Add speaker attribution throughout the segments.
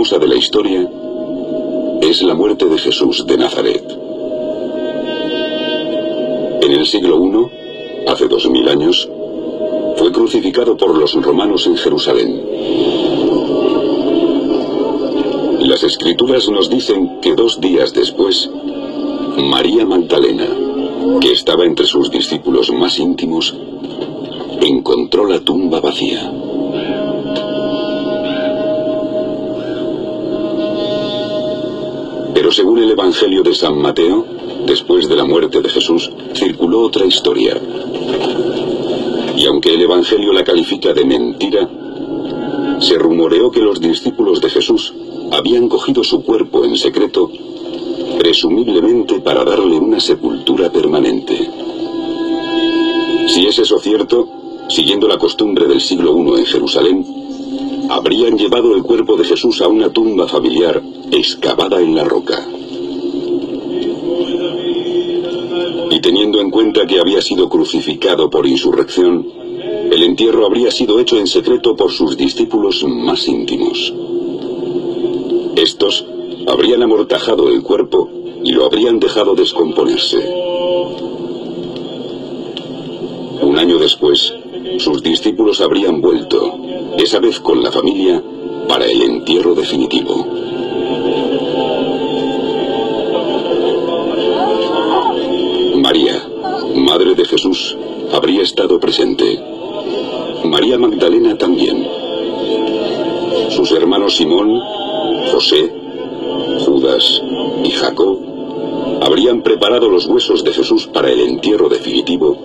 Speaker 1: misteriosa de la historia es la muerte de Jesús de Nazaret. En el siglo I, hace 2000 años, fue crucificado por los romanos en Jerusalén. Las escrituras nos dicen que 2 días después, María Magdalena, que estaba entre sus discípulos más íntimos, encontró la tumba vacía. Pero según el Evangelio de San Mateo, después de la muerte de Jesús, circuló otra historia. Y aunque el Evangelio la califica de mentira, se rumoreó que los discípulos de Jesús habían cogido su cuerpo en secreto, presumiblemente para darle una sepultura permanente. Si es eso cierto, siguiendo la costumbre del siglo I en Jerusalén, habrían llevado el cuerpo de Jesús a una tumba familiar excavada en la roca. Y teniendo en cuenta que había sido crucificado por insurrección, el entierro habría sido hecho en secreto por sus discípulos más íntimos. Estos habrían amortajado el cuerpo y lo habrían dejado descomponerse. Un año después, sus discípulos habrían vuelto, esa vez con la familia, para el entierro definitivo. María, madre de Jesús, habría estado presente. María Magdalena también. Sus hermanos Simón, José, Judas y Jacob habrían preparado los huesos de Jesús para el entierro definitivo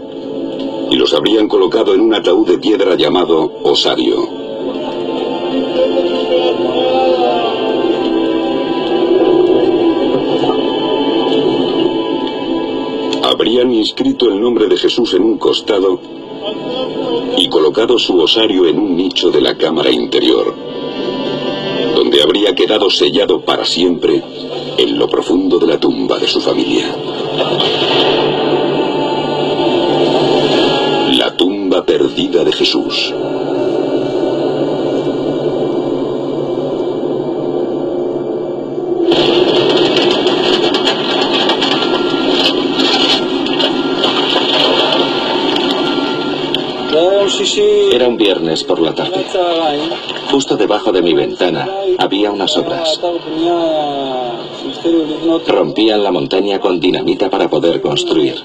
Speaker 1: y los habrían colocado en un ataúd de piedra llamado osario. Habrían inscrito el nombre de Jesús en un costado y colocado su osario en un nicho de la cámara interior, donde habría quedado sellado para siempre en lo profundo de la tumba de su familia. La tumba perdida de Jesús.
Speaker 2: Era un viernes por la tarde. Justo debajo de mi ventana había unas obras. Rompían la montaña con dinamita para poder construir.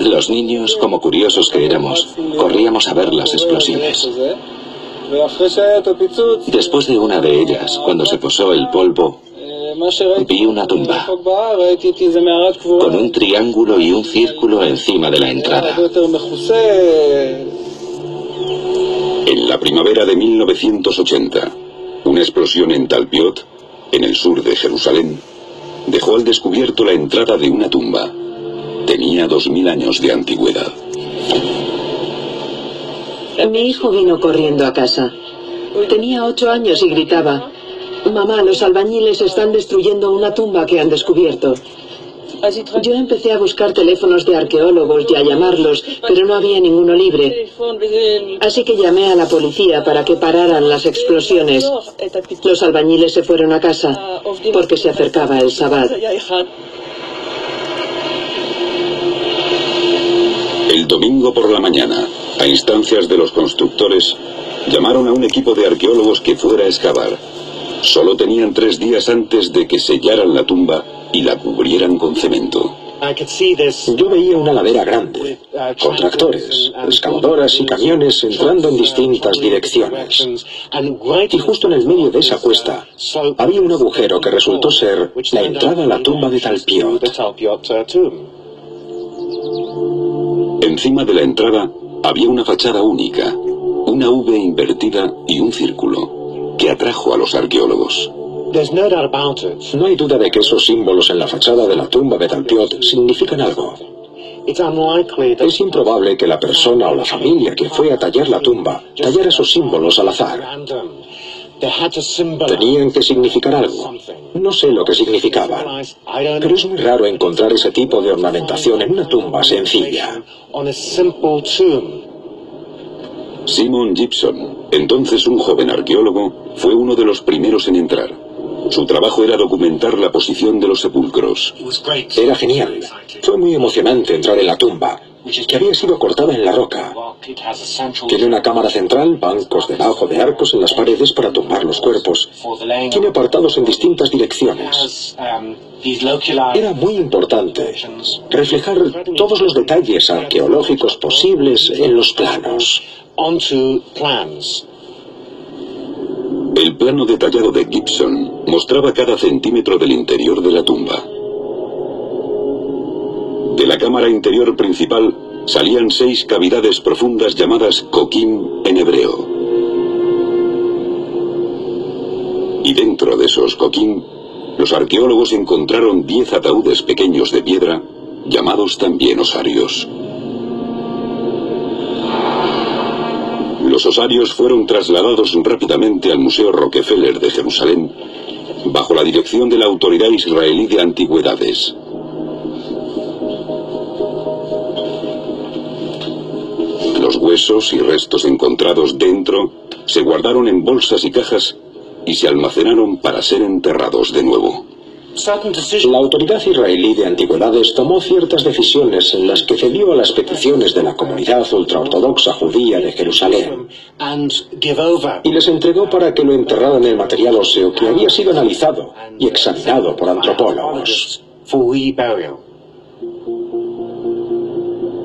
Speaker 2: Los niños, como curiosos que éramos, corríamos a ver las explosiones. Después de una de ellas, cuando se posó el polvo, vi una tumba, con un triángulo y un círculo encima de la entrada.
Speaker 1: En la primavera de 1980, una explosión en Talpiot, en el sur de Jerusalén, dejó al descubierto la entrada de una tumba. Tenía 2000 años de antigüedad.
Speaker 3: Mi hijo vino corriendo a casa. Tenía 8 años y gritaba: «Mamá, los albañiles están destruyendo una tumba que han descubierto». Yo empecé a buscar teléfonos de arqueólogos y a llamarlos, pero no había ninguno libre. Así que llamé a la policía para que pararan las explosiones. Los albañiles se fueron a casa, porque se acercaba el Sabbat.
Speaker 1: El domingo por la mañana, a instancias de los constructores, llamaron a un equipo de arqueólogos que fuera a excavar. Solo tenían 3 días antes de que sellaran la tumba y la cubrieran con cemento.
Speaker 4: Yo veía una ladera grande, con tractores, excavadoras y camiones entrando en distintas direcciones. Y justo en el medio de esa cuesta había un agujero que resultó ser la entrada a la tumba de Talpiot.
Speaker 1: Encima de la entrada había una fachada única, una V invertida y un círculo, que atrajo a los arqueólogos.
Speaker 4: No hay duda de que esos símbolos en la fachada de la tumba de Talpiot significan algo. Es improbable que la persona o la familia que fue a tallar la tumba tallara esos símbolos al azar. Tenían que significar algo. No sé lo que significaban, pero es muy raro encontrar ese tipo de ornamentación en una tumba sencilla.
Speaker 1: Simon Gibson, Entonces un joven arqueólogo fue uno de los primeros en entrar. Su trabajo era documentar la posición de los sepulcros.
Speaker 4: Era genial. Fue muy emocionante entrar en la tumba, que había sido cortada en la roca. Tiene una cámara central, bancos debajo de arcos en las paredes para tumbar los cuerpos. Tiene apartados en distintas direcciones. Era muy importante reflejar todos los detalles arqueológicos posibles en los planos.
Speaker 1: El plano detallado de Gibson mostraba cada centímetro del interior de la tumba. De la cámara interior principal salían 6 cavidades profundas llamadas coquín en hebreo. Y dentro de esos coquín, los arqueólogos encontraron 10 ataúdes pequeños de piedra, llamados también osarios. Los osarios fueron trasladados rápidamente al Museo Rockefeller de Jerusalén, bajo la dirección de la Autoridad Israelí de Antigüedades. Los huesos y restos encontrados dentro se guardaron en bolsas y cajas y se almacenaron para ser enterrados de nuevo.
Speaker 4: La Autoridad Israelí de Antigüedades tomó ciertas decisiones en las que cedió a las peticiones de la comunidad ultraortodoxa judía de Jerusalén y les entregó para que lo enterraran en el material óseo que había sido analizado y examinado por antropólogos.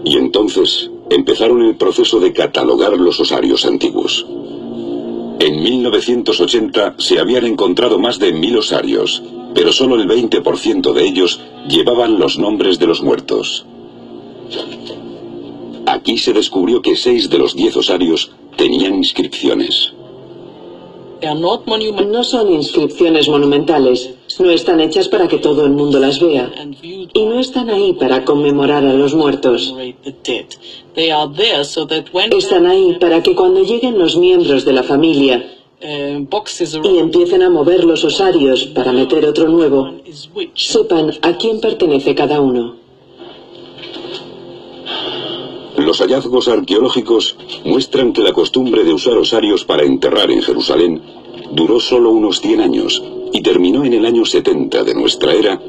Speaker 1: Y entonces empezaron el proceso de catalogar los osarios antiguos. En 1980 se habían encontrado más de 1000 osarios, pero solo el 20% de ellos llevaban los nombres de los muertos. Aquí se descubrió que 6 de los 10 osarios tenían inscripciones.
Speaker 3: No son inscripciones monumentales, no están hechas para que todo el mundo las vea, y no están ahí para conmemorar a los muertos. Están ahí para que cuando lleguen los miembros de la familia y empiecen a mover los osarios para meter otro nuevo, sepan a quién pertenece cada uno.
Speaker 1: Los hallazgos arqueológicos muestran que la costumbre de usar osarios para enterrar en Jerusalén duró solo unos 100 años y terminó en el año 70 de nuestra era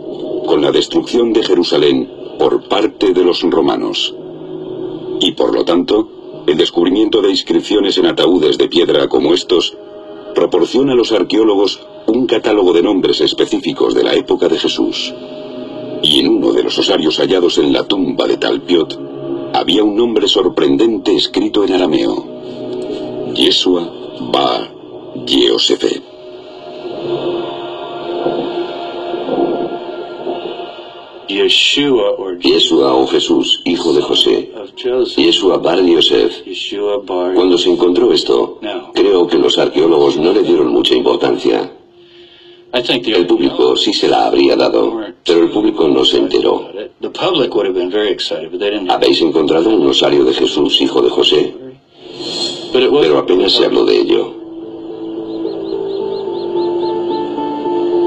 Speaker 1: con la destrucción de Jerusalén por parte de los romanos. Y por lo tanto, el descubrimiento de inscripciones en ataúdes de piedra como estos proporciona a los arqueólogos un catálogo de nombres específicos de la época de Jesús. Y en uno de los osarios hallados en la tumba de Talpiot había un nombre sorprendente escrito en arameo: Yeshua Bar Yosef.
Speaker 2: Yeshua o Jesús, hijo de José. Yeshua Bar Yosef. Cuando se encontró esto, creo que los arqueólogos no le dieron mucha importancia. El público sí se la habría dado, pero el público no se enteró. ¿Habéis encontrado un osario de Jesús, hijo de José? Pero apenas se habló de ello.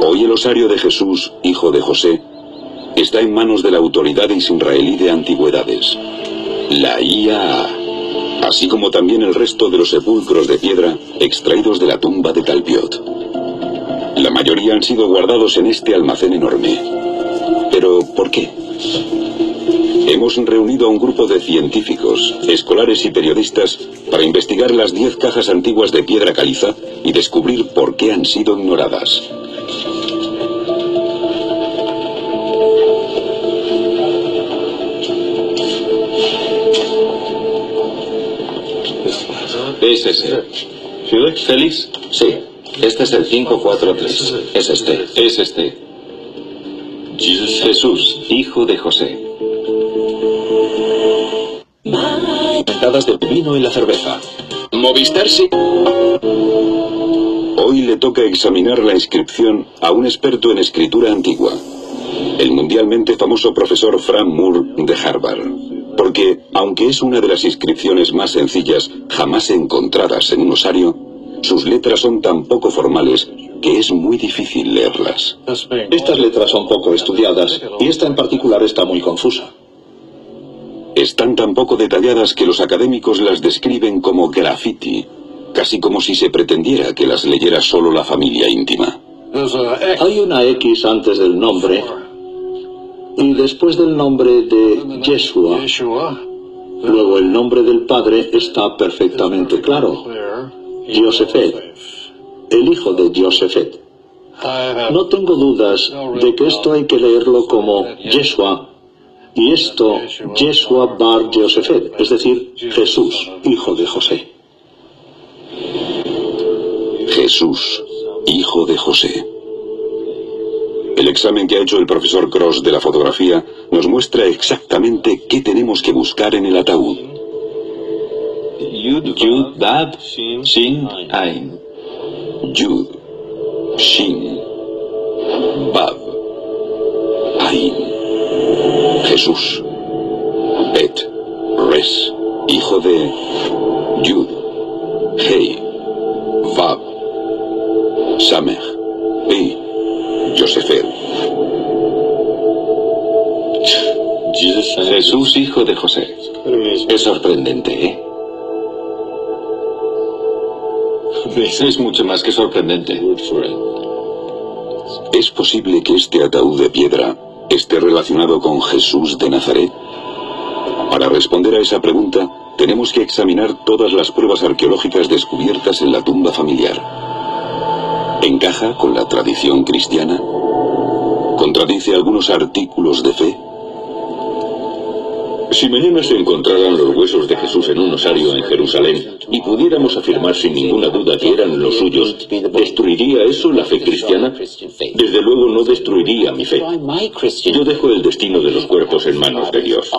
Speaker 1: Hoy el osario de Jesús, hijo de José, está en manos de la Autoridad Israelí de Antigüedades, la IAA, así como también el resto de los sepulcros de piedra extraídos de la tumba de Talpiot. La mayoría han sido guardados en este almacén enorme. ¿Pero por qué? Hemos reunido a un grupo de científicos, escolares y periodistas para investigar las 10 cajas antiguas de piedra caliza y descubrir por qué han sido ignoradas.
Speaker 2: ¿Es ese? ¿Félix? Sí. Este es el 543. Es este. Es este. Jesús, hijo de José.
Speaker 4: Mentadas de vino en la cerveza.
Speaker 1: Movistar sí. Hoy le toca examinar la inscripción a un experto en escritura antigua, el mundialmente famoso profesor Frank Moore de Harvard. Porque, aunque es una de las inscripciones más sencillas jamás encontradas en un osario, sus letras son tan poco formales que es muy difícil leerlas.
Speaker 5: Estas letras son poco estudiadas y esta en particular está muy confusa.
Speaker 1: Están tan poco detalladas que los académicos las describen como graffiti, casi como si se pretendiera que las leyera solo la familia íntima.
Speaker 5: Hay una X antes del nombre y después del nombre de Yeshua. Luego el nombre del padre está perfectamente claro. Yosefet, el hijo de Yosefet. No tengo dudas de que esto hay que leerlo como Yeshua y esto Yeshua bar Yosefet, es decir, Jesús, hijo de José.
Speaker 1: Jesús, hijo de José. El examen que ha hecho el profesor Cross de la fotografía nos muestra exactamente qué tenemos que buscar en el ataúd.
Speaker 6: Yud, Bab, Shin, Ain.
Speaker 1: Yud, Shin, Bab, Ain. Jesús. Bet, Res, hijo de Yud, Hei, Bab, Samech, Pi, Yosefet.
Speaker 6: Jesús, hijo de José.
Speaker 2: Es sorprendente, ¿eh?
Speaker 6: Es mucho más que sorprendente.
Speaker 1: ¿Es posible que este ataúd de piedra esté relacionado con Jesús de Nazaret? Para responder a esa pregunta, tenemos que examinar todas las pruebas arqueológicas descubiertas en la tumba familiar. ¿Encaja con la tradición cristiana? ¿Contradice algunos artículos de fe?
Speaker 7: Si mañana se encontraran los huesos de Jesús en un osario en Jerusalén y pudiéramos afirmar sin ninguna duda que eran los suyos, ¿destruiría eso la fe cristiana? Desde luego no destruiría mi fe. Yo dejo el destino de los cuerpos en manos de Dios.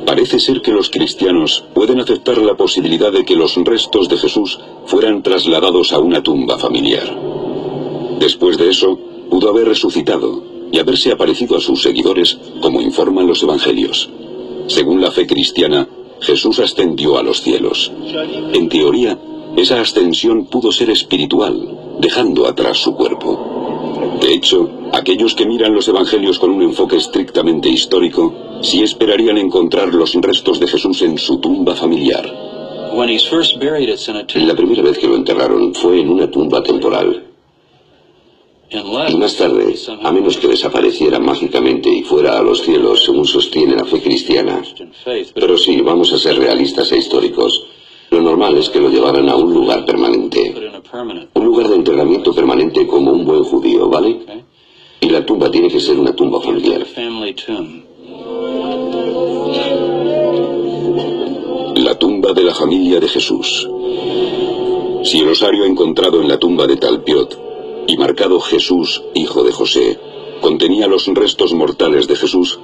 Speaker 1: Parece ser que los cristianos pueden aceptar la posibilidad de que los restos de Jesús fueran trasladados a una tumba familiar. Después de eso, pudo haber resucitado y haberse aparecido a sus seguidores, como informan los evangelios. Según la fe cristiana, Jesús ascendió a los cielos. En teoría, esa ascensión pudo ser espiritual, dejando atrás su cuerpo. De hecho, aquellos que miran los evangelios con un enfoque estrictamente histórico, sí esperarían encontrar los restos de Jesús en su tumba familiar.
Speaker 2: La primera vez que lo enterraron fue en una tumba temporal. Y más tarde, a menos que desapareciera mágicamente y fuera a los cielos, según sostiene la fe cristiana. Pero sí, vamos a ser realistas e históricos. Lo normal es que lo llevaran a un lugar permanente. Un lugar de enterramiento permanente como un buen judío, ¿vale? Y la tumba tiene que ser una tumba familiar.
Speaker 1: La tumba de la familia de Jesús. Si el osario encontrado en la tumba de Talpiot y marcado Jesús, hijo de José, contenía los restos mortales de Jesús,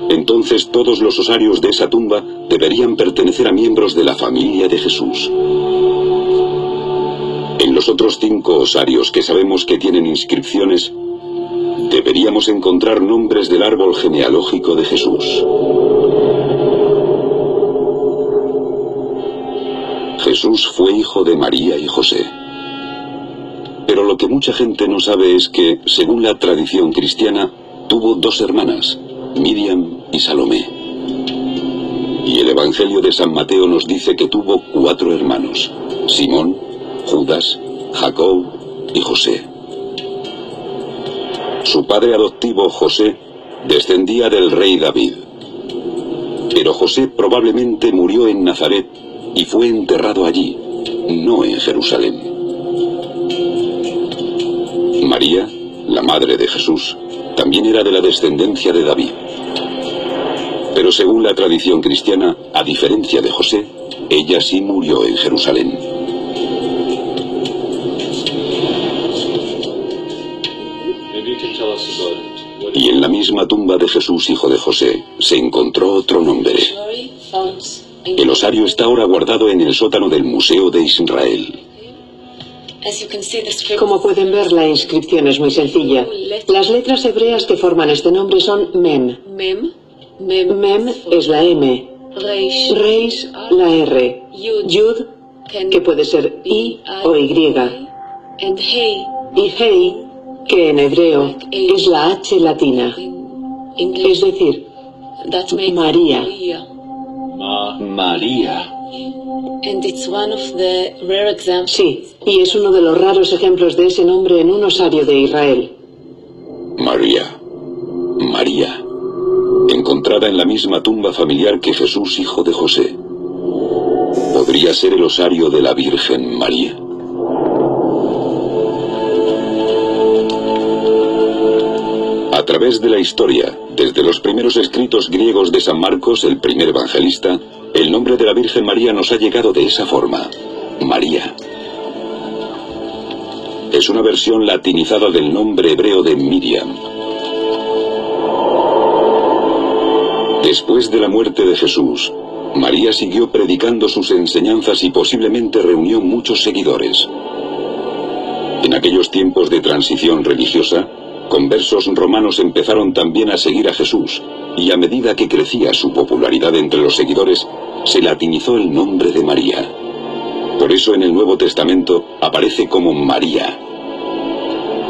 Speaker 1: entonces todos los osarios de esa tumba deberían pertenecer a miembros de la familia de Jesús. En los otros 5 osarios que sabemos que tienen inscripciones, deberíamos encontrar nombres del árbol genealógico de Jesús. Jesús fue hijo de María y José. Pero lo que mucha gente no sabe es que, según la tradición cristiana, tuvo 2 hermanas, Miriam y Salomé. Y el Evangelio de San Mateo nos dice que tuvo 4 hermanos, Simón, Judas, Jacob y José. Su padre adoptivo, José, descendía del rey David. Pero José probablemente murió en Nazaret y fue enterrado allí, no en Jerusalén. María, la madre de Jesús, también era de la descendencia de David. Pero según la tradición cristiana, a diferencia de José, ella sí murió en Jerusalén. Y en la misma tumba de Jesús, hijo de José, se encontró otro nombre. El osario está ahora guardado en el sótano del Museo de Israel.
Speaker 3: Como pueden ver, la inscripción es muy sencilla. Las letras hebreas que forman este nombre son Mem. Mem es la M, Reish la R, Yud, que puede ser I o Y, y Hei, que en hebreo es la H latina, es decir, María.
Speaker 5: María.
Speaker 3: Sí, y es uno de los raros ejemplos de ese nombre en un osario de Israel.
Speaker 1: María. María. Encontrada en la misma tumba familiar que Jesús, hijo de José. ¿Podría ser el osario de la Virgen María? A través de la historia, desde los primeros escritos griegos de San Marcos, el primer evangelista, el nombre de la Virgen María nos ha llegado de esa forma: María. Es una versión latinizada del nombre hebreo de Miriam. Después de la muerte de Jesús, María siguió predicando sus enseñanzas y posiblemente reunió muchos seguidores. En aquellos tiempos de transición religiosa, conversos romanos empezaron también a seguir a Jesús, y a medida que crecía su popularidad entre los seguidores, se latinizó el nombre de María. Por eso en el Nuevo Testamento aparece como María.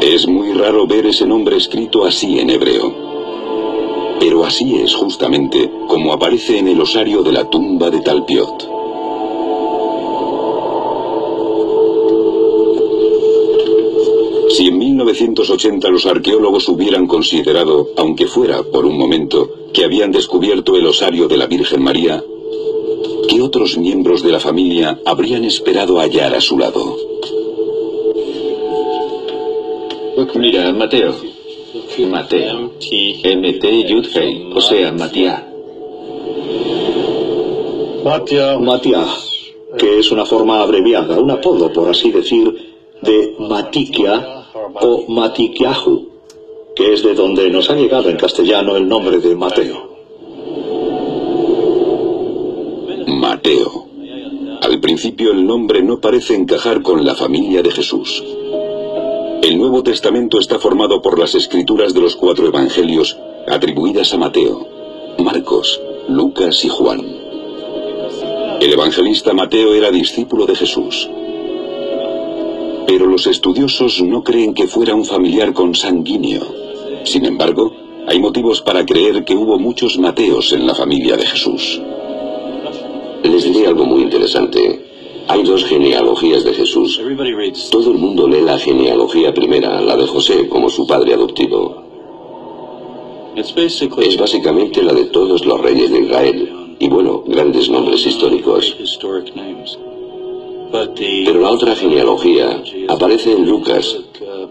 Speaker 1: Es muy raro ver ese nombre escrito así en hebreo. Pero así es justamente como aparece en el osario de la tumba de Talpiot. Si en 1980 los arqueólogos hubieran considerado, aunque fuera por un momento, que habían descubierto el osario de la Virgen María, ¿qué otros miembros de la familia habrían esperado hallar a su lado?
Speaker 5: Mira, Mateo. Mateo. M-T-Yud-Hei, o sea, Matías. Matías, que es una forma abreviada, un apodo, por así decir, de Matiquia o Matiquiahu, que es de donde nos ha llegado en castellano el nombre de Mateo.
Speaker 1: Mateo. Al principio el nombre no parece encajar con la familia de Jesús. El Nuevo Testamento está formado por las escrituras de los 4 evangelios atribuidas a Mateo, Marcos, Lucas y Juan. El evangelista Mateo era discípulo de Jesús. Pero los estudiosos no creen que fuera un familiar consanguíneo. Sin embargo, hay motivos para creer que hubo muchos Mateos en la familia de Jesús.
Speaker 2: Les diré algo muy interesante. Hay 2 genealogías de Jesús. Todo el mundo lee la genealogía primera, la de José, como su padre adoptivo. Es básicamente la de todos los reyes de Israel. Y bueno, grandes nombres históricos. Pero la otra genealogía aparece en Lucas.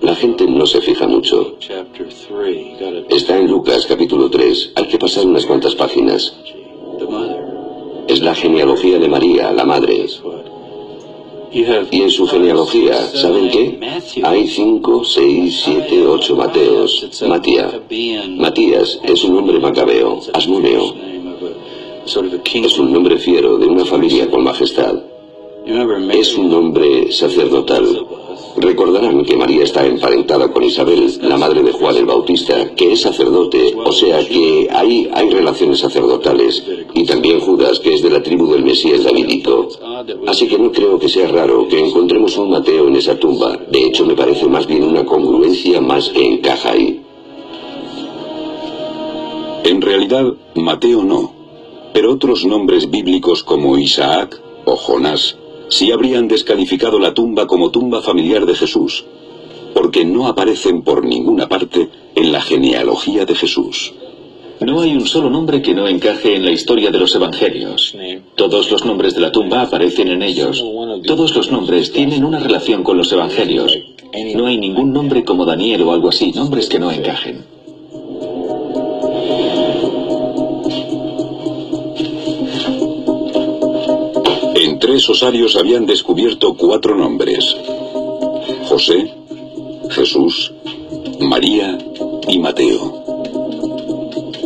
Speaker 2: La gente no se fija mucho. Está en Lucas capítulo 3. Hay que pasar unas cuantas páginas. Es la genealogía de María, la madre. Y en su genealogía, ¿saben qué? Hay 5, 6, 7, 8 Mateos. Matías es un nombre macabeo, asmoneo. Es un nombre fiero de una familia con majestad. Es un nombre sacerdotal. Recordarán que María está emparentada con Isabel, la madre de Juan el Bautista, que es sacerdote, o sea que ahí hay relaciones sacerdotales, y también Judas, que es de la tribu del Mesías davídico. Así que no creo que sea raro que encontremos un Mateo en esa tumba. De hecho, me parece más bien una congruencia más que encaja ahí.
Speaker 1: En realidad, Mateo no, pero otros nombres bíblicos como Isaac o Jonás sí habrían descalificado la tumba como tumba familiar de Jesús, porque no aparecen por ninguna parte en la genealogía de Jesús.
Speaker 5: No hay un solo nombre que no encaje en la historia de los evangelios. Todos los nombres de la tumba aparecen en ellos. Todos los nombres tienen una relación con los evangelios. No hay ningún nombre como Daniel o algo así, nombres que no encajen.
Speaker 1: En 3 osarios habían descubierto 4 nombres: José, Jesús, María y Mateo.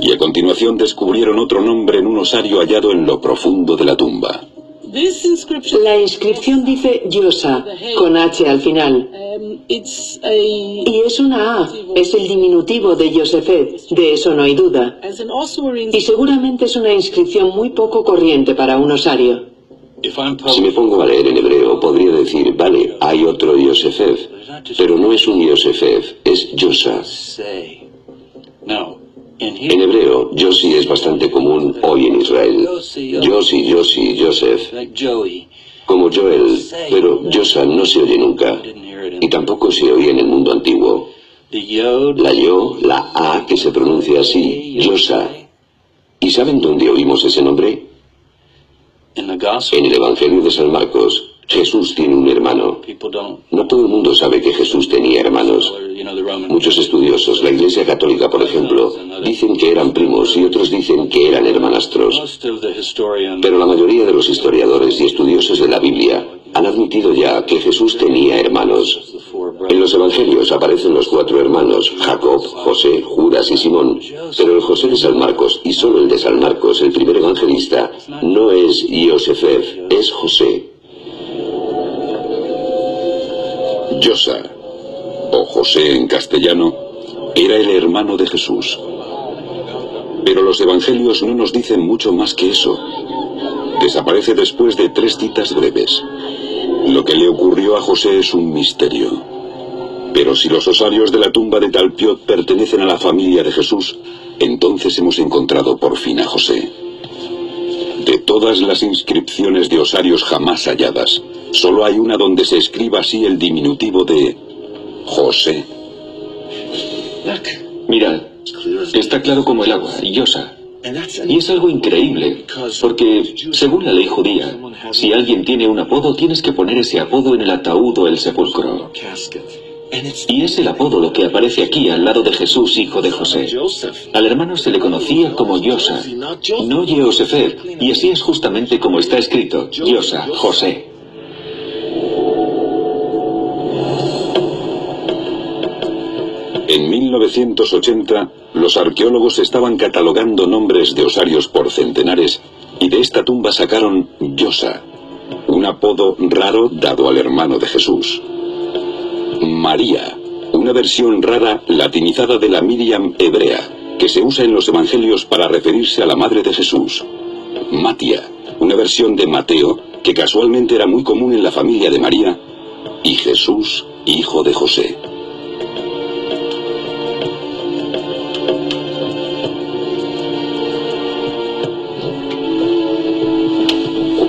Speaker 1: Y a continuación descubrieron otro nombre en un osario hallado en lo profundo de la tumba.
Speaker 3: La inscripción dice Yosa, con H al final. Y es una A, es el diminutivo de Yosefet, de eso no hay duda. Y seguramente es una inscripción muy poco corriente para un osario.
Speaker 2: Si me pongo a leer en hebreo, podría decir, vale, hay otro Yosefef, pero no es un Yosefef, es Yosa. En hebreo, Yossi es bastante común hoy en Israel. Yossi, Yossi, Joseph, como Joel, pero Yosa no se oye nunca, y tampoco se oye en el mundo antiguo. La Yo, la A, que se pronuncia así, Yosa. ¿Y saben dónde oímos ese nombre? En el Evangelio de San Marcos. Jesús tiene un hermano. No todo el mundo sabe que Jesús tenía hermanos. Muchos estudiosos, la Iglesia Católica por ejemplo, dicen que eran primos y otros dicen que eran hermanastros. Pero la mayoría de los historiadores y estudiosos de la Biblia han admitido ya que Jesús tenía hermanos. En los Evangelios aparecen los 4 hermanos, Jacob, José, Judas y Simón, pero el José de San Marcos, y solo el de San Marcos, el primer evangelista, no es Yosefef, es José.
Speaker 1: Yosa, o José en castellano, era el hermano de Jesús. Pero los evangelios no nos dicen mucho más que eso. Desaparece después de 3 citas breves. Lo que le ocurrió a José es un misterio. Pero si los osarios de la tumba de Talpiot pertenecen a la familia de Jesús, entonces hemos encontrado por fin a José. De todas las inscripciones de osarios jamás halladas, solo hay una donde se escriba así el diminutivo de José.
Speaker 8: Mirad, está claro como el agua, Yosa. Y es algo increíble, porque según la ley judía, si alguien tiene un apodo, tienes que poner ese apodo en el ataúd o el sepulcro. Y es el apodo lo que aparece aquí al lado de Jesús, hijo de José. Al hermano se le conocía como Yosa, no Yosefet, y así es justamente como está escrito, Yosa, José.
Speaker 1: En 1980, los arqueólogos estaban catalogando nombres de osarios por centenares y de esta tumba sacaron Yosa, un apodo raro dado al hermano de Jesús. María, una versión rara latinizada de la Miriam hebrea, que se usa en los evangelios para referirse a la madre de Jesús. Matia, una versión de Mateo, que casualmente era muy común en la familia de María, y Jesús, hijo de José.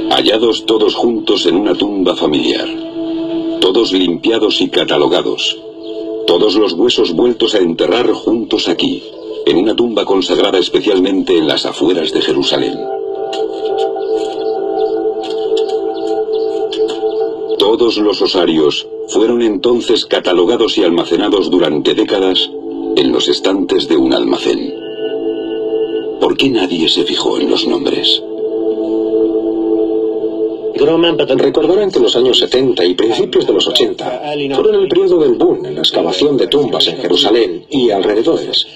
Speaker 1: Hallados todos juntos en una tumba familiar, todos limpiados y catalogados, todos los huesos vueltos a enterrar juntos aquí, en una tumba consagrada especialmente en las afueras de Jerusalén. Todos los osarios fueron entonces catalogados y almacenados durante décadas en los estantes de un almacén. ¿Por qué nadie se fijó en los nombres?
Speaker 4: Recordarán que los años 70 y principios de los 80 fueron el periodo del boom en la excavación de tumbas en Jerusalén y alrededores.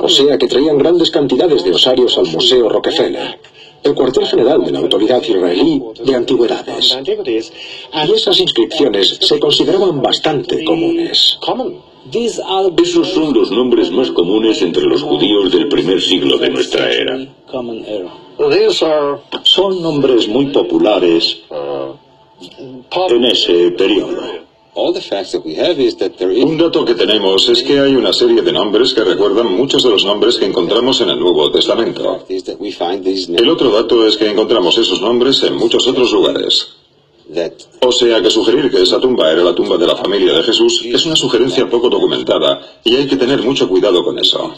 Speaker 4: O sea que traían grandes cantidades de osarios al Museo Rockefeller, el cuartel general de la Autoridad Israelí de Antigüedades. Y esas inscripciones se consideraban bastante comunes.
Speaker 7: Esos son los nombres más comunes entre los judíos del primer siglo de nuestra era.
Speaker 5: Son nombres muy populares en ese periodo.
Speaker 6: Un dato que tenemos es que hay una serie de nombres que recuerdan muchos de los nombres que encontramos en el Nuevo Testamento. El otro dato es que encontramos esos nombres en muchos otros lugares. O sea que sugerir que esa tumba era la tumba de la familia de Jesús es una sugerencia poco documentada y hay que tener mucho cuidado con eso.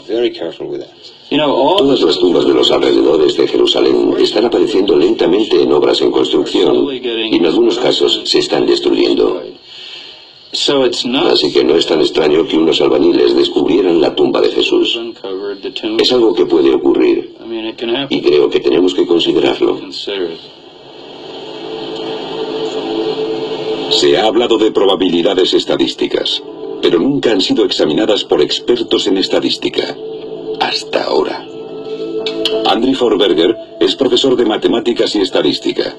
Speaker 2: Todas las tumbas de los alrededores de Jerusalén están apareciendo lentamente en obras en construcción y en algunos casos se están destruyendo. Así que no es tan extraño que unos albañiles descubrieran la tumba de Jesús. Es algo que puede ocurrir y creo que tenemos que considerarlo.
Speaker 1: Se ha hablado de probabilidades estadísticas, pero nunca han sido examinadas por expertos en estadística. Hasta ahora. Andrew Forberger es profesor de matemáticas y estadística.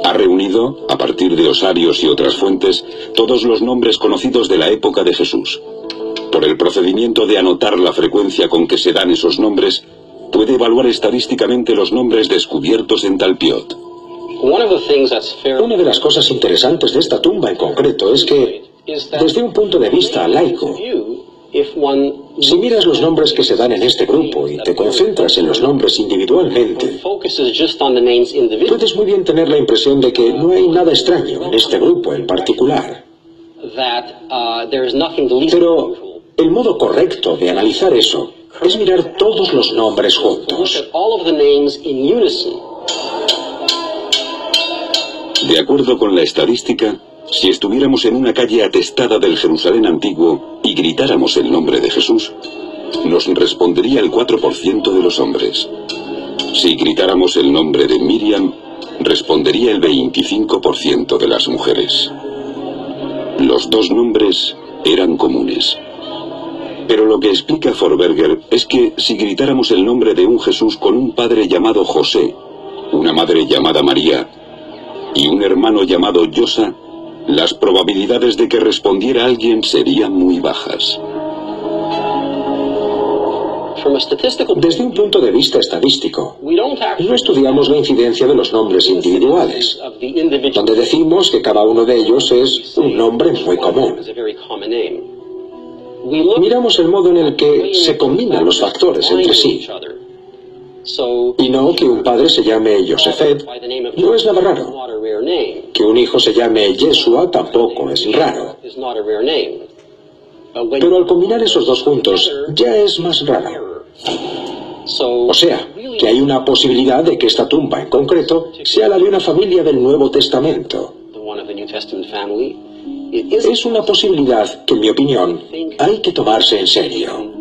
Speaker 1: Ha reunido, a partir de osarios y otras fuentes, todos los nombres conocidos de la época de Jesús. Por el procedimiento de anotar la frecuencia con que se dan esos nombres, puede evaluar estadísticamente los nombres descubiertos en Talpiot.
Speaker 4: Una de las cosas interesantes de esta tumba en concreto es que, desde un punto de vista laico, Si miras los nombres que se dan en este grupo y te concentras en los nombres individualmente, puedes muy bien tener la impresión de que no hay nada extraño en este grupo en particular. Pero el modo correcto de analizar eso es mirar todos los nombres juntos.
Speaker 1: De acuerdo con la estadística, si estuviéramos en una calle atestada del Jerusalén antiguo y gritáramos el nombre de Jesús, nos respondería el 4% de los hombres. Si gritáramos el nombre de Miriam, respondería el 25% de las mujeres. Los dos nombres eran comunes. Pero lo que explica Forberger es que si gritáramos el nombre de un Jesús con un padre llamado José, una madre llamada María y un hermano llamado Yosa, las probabilidades de que respondiera alguien serían muy bajas.
Speaker 4: Desde un punto de vista estadístico, no estudiamos la incidencia de los nombres individuales, donde decimos que cada uno de ellos es un nombre muy común. Miramos el modo en el que se combinan los factores entre sí. Y no que un padre se llame Yosefet no es nada raro. Que un hijo se llame Yeshua tampoco es raro. Pero al combinar esos dos juntos ya es más raro. O sea, que hay una posibilidad de que esta tumba en concreto sea la de una familia del Nuevo Testamento. Es una posibilidad que, en mi opinión, hay que tomarse en serio.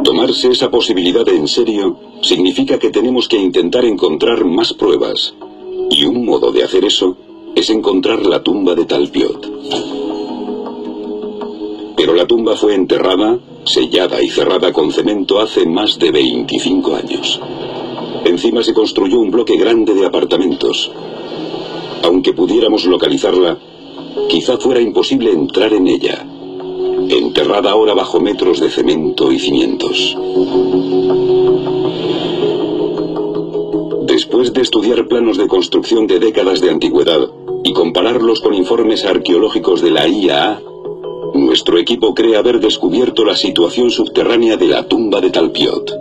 Speaker 1: Tomarse esa posibilidad en serio significa que tenemos que intentar encontrar más pruebas. Y un modo de hacer eso es encontrar la tumba de Talpiot. Pero la tumba fue enterrada, sellada y cerrada con cemento hace más de 25 años. Encima se construyó un bloque grande de apartamentos. Aunque pudiéramos localizarla, quizá fuera imposible entrar en ella, enterrada ahora bajo metros de cemento y cimientos. Después de estudiar planos de construcción de décadas de antigüedad y compararlos con informes arqueológicos de la IAA, nuestro equipo cree haber descubierto la situación subterránea de la tumba de Talpiot.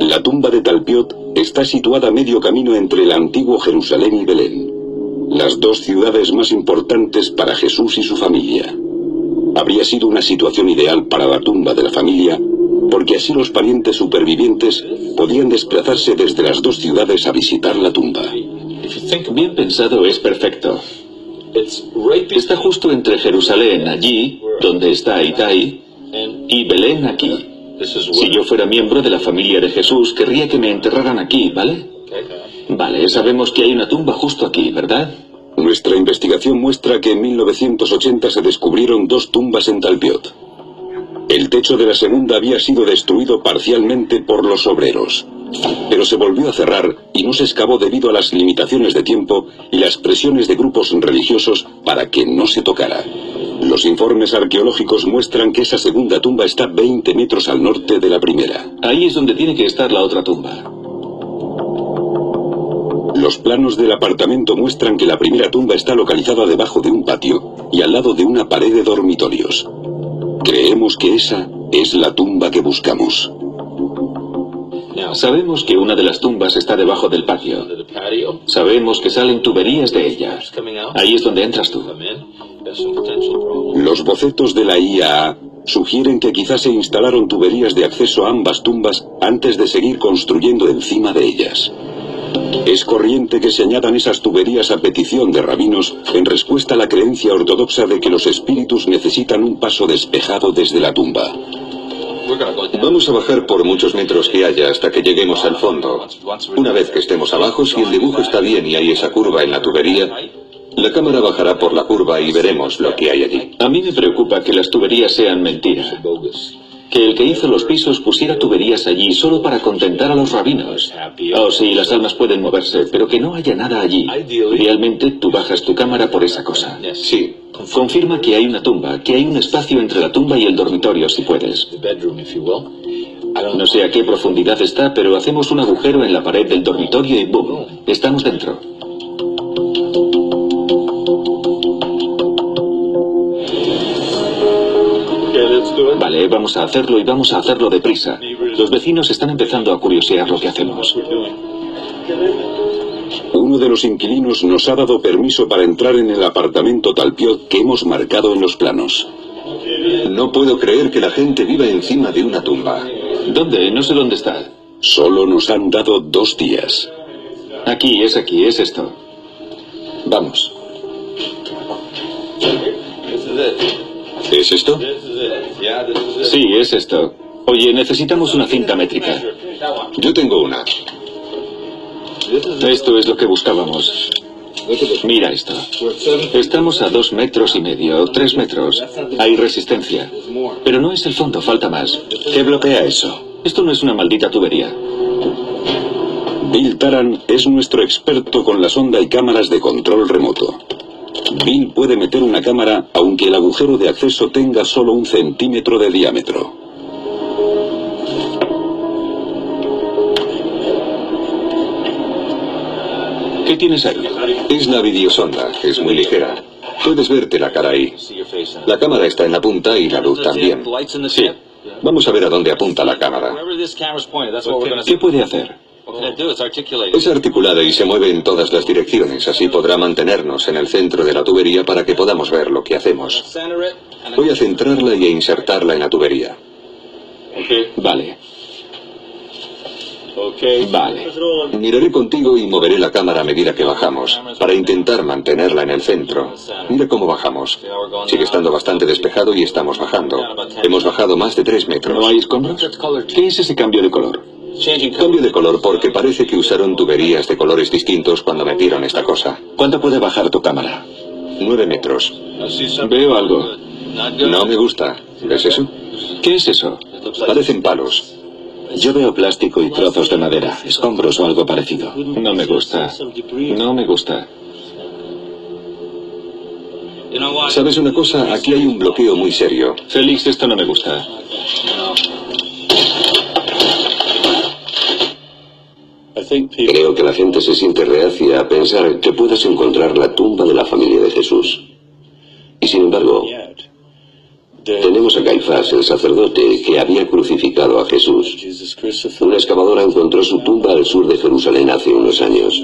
Speaker 1: La tumba de Talpiot está situada a medio camino entre el antiguo Jerusalén y Belén, las dos ciudades más importantes para Jesús y su familia. Habría sido una situación ideal para la tumba de la familia, porque así los parientes supervivientes podían desplazarse desde las dos ciudades a visitar la tumba.
Speaker 8: Bien pensado, es perfecto. Está justo entre Jerusalén, allí, donde está Itai, y Belén, aquí. Si yo fuera miembro de la familia de Jesús, querría que me enterraran aquí, ¿vale? Vale, sabemos que hay una tumba justo aquí, ¿verdad?
Speaker 1: Nuestra investigación muestra que en 1980 se descubrieron dos tumbas en Talpiot. El techo de la segunda había sido destruido parcialmente por los obreros, pero se volvió a cerrar y no se excavó debido a las limitaciones de tiempo y las presiones de grupos religiosos para que no se tocara. Los informes arqueológicos muestran que esa segunda tumba está 20 metros al norte de la primera.
Speaker 8: Ahí es donde tiene que estar la otra tumba.
Speaker 1: Los planos del apartamento muestran que la primera tumba está localizada debajo de un patio y al lado de una pared de dormitorios. Creemos que esa es la tumba que buscamos.
Speaker 8: Sabemos que una de las tumbas está debajo del patio. Sabemos que salen tuberías de ella. Ahí es donde entras tú.
Speaker 1: Los bocetos de la IAA sugieren que quizás se instalaron tuberías de acceso a ambas tumbas antes de seguir construyendo encima de ellas. Es corriente que se añadan esas tuberías a petición de rabinos en respuesta a la creencia ortodoxa de que los espíritus necesitan un paso despejado desde la tumba.
Speaker 2: Vamos a bajar por muchos metros que haya hasta que lleguemos al fondo. Una vez que estemos abajo, si el dibujo está bien y hay esa curva en la tubería, la cámara bajará por la curva y veremos lo que hay allí.
Speaker 8: A mí me preocupa que las tuberías sean mentira. Que el que hizo los pisos pusiera tuberías allí solo para contentar a los rabinos. Oh, sí, las almas pueden moverse, pero que no haya nada allí. Idealmente, tú bajas tu cámara por esa cosa.
Speaker 2: Sí.
Speaker 8: Confirma que hay una tumba, que hay un espacio entre la tumba y el dormitorio, si puedes. No sé a qué profundidad está, pero hacemos un agujero en la pared del dormitorio y ¡boom! Estamos dentro. Vale, vamos a hacerlo y vamos a hacerlo deprisa. Los vecinos están empezando a curiosear lo que hacemos.
Speaker 1: Uno de los inquilinos nos ha dado permiso para entrar en el apartamento Talpiot que hemos marcado en los planos.
Speaker 2: No puedo creer que la gente viva encima de una tumba.
Speaker 8: ¿Dónde? No sé dónde está.
Speaker 1: Solo nos han dado 2 días.
Speaker 8: Aquí, es esto.
Speaker 2: Vamos.
Speaker 1: ¿Es esto?
Speaker 8: Sí, es esto. Oye, necesitamos una cinta métrica.
Speaker 2: Yo tengo una.
Speaker 8: Esto es lo que buscábamos. Mira esto. Estamos a 2,5 metros, 3 metros. Hay resistencia. Pero no es el fondo, falta más.
Speaker 2: ¿Qué bloquea eso?
Speaker 8: Esto no es una maldita tubería.
Speaker 1: Bill Taran es nuestro experto con la sonda y cámaras de control remoto. Bill puede meter una cámara aunque el agujero de acceso tenga solo 1 centímetro de diámetro.
Speaker 8: ¿Qué tienes ahí?
Speaker 2: Es la videosonda, es muy ligera. Puedes verte la cara ahí. La cámara está en la punta y la luz también.
Speaker 8: Sí.
Speaker 2: Vamos a ver a dónde apunta la cámara.
Speaker 8: ¿Qué puede hacer?
Speaker 2: Es articulada y se mueve en todas las direcciones, así podrá mantenernos en el centro de la tubería para que podamos ver lo que hacemos. Voy a centrarla y a insertarla en la tubería.
Speaker 8: Vale. Vale.
Speaker 2: Miraré contigo y moveré la cámara a medida que bajamos, para intentar mantenerla en el centro. Mira cómo bajamos. Sigue estando bastante despejado y estamos bajando. Hemos bajado más de 3 metros.
Speaker 8: ¿No hay escombros? ¿Qué es ese cambio de color?
Speaker 2: Cambio de color porque parece que usaron tuberías de colores distintos cuando metieron esta cosa.
Speaker 8: ¿Cuánto puede bajar tu cámara?
Speaker 2: 9 metros.
Speaker 8: Veo algo.
Speaker 2: No me gusta. ¿Ves eso?
Speaker 8: ¿Qué es eso?
Speaker 2: Parecen palos.
Speaker 8: Yo veo plástico y trozos de madera, escombros o algo parecido. No me gusta. No me gusta.
Speaker 2: ¿Sabes una cosa? Aquí hay un bloqueo muy serio.
Speaker 8: Félix, esto no me gusta.
Speaker 2: Creo que la gente se siente reacia a pensar que puedas encontrar la tumba de la familia de Jesús. Y sin embargo, tenemos a Caifás, el sacerdote, que había crucificado a Jesús. Una excavadora encontró su tumba al sur de Jerusalén hace unos años.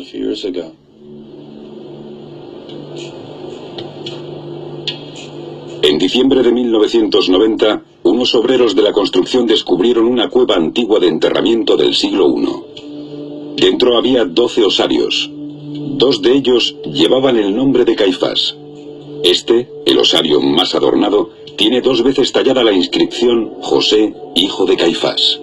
Speaker 1: En diciembre de 1990, unos obreros de la construcción descubrieron una cueva antigua de enterramiento del siglo I. Dentro había 12 osarios. 2 de ellos llevaban el nombre de Caifás. Este, el osario más adornado, tiene 2 veces tallada la inscripción José, hijo de Caifás.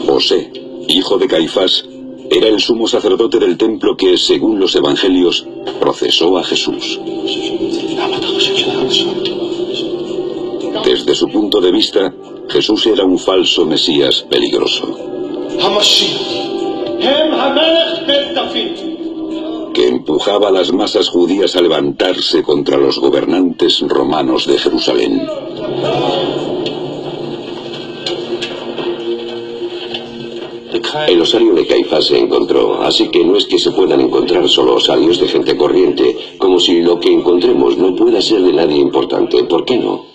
Speaker 1: José, hijo de Caifás, era el sumo sacerdote del templo que, según los evangelios, procesó a Jesús. Desde su punto de vista, Jesús era un falso Mesías peligroso, que empujaba a las masas judías a levantarse contra los gobernantes romanos de Jerusalén.
Speaker 2: El osario de Caifás se encontró, así que no es que se puedan encontrar solo osarios de gente corriente, como si lo que encontremos no pueda ser de nadie importante. ¿Por qué no?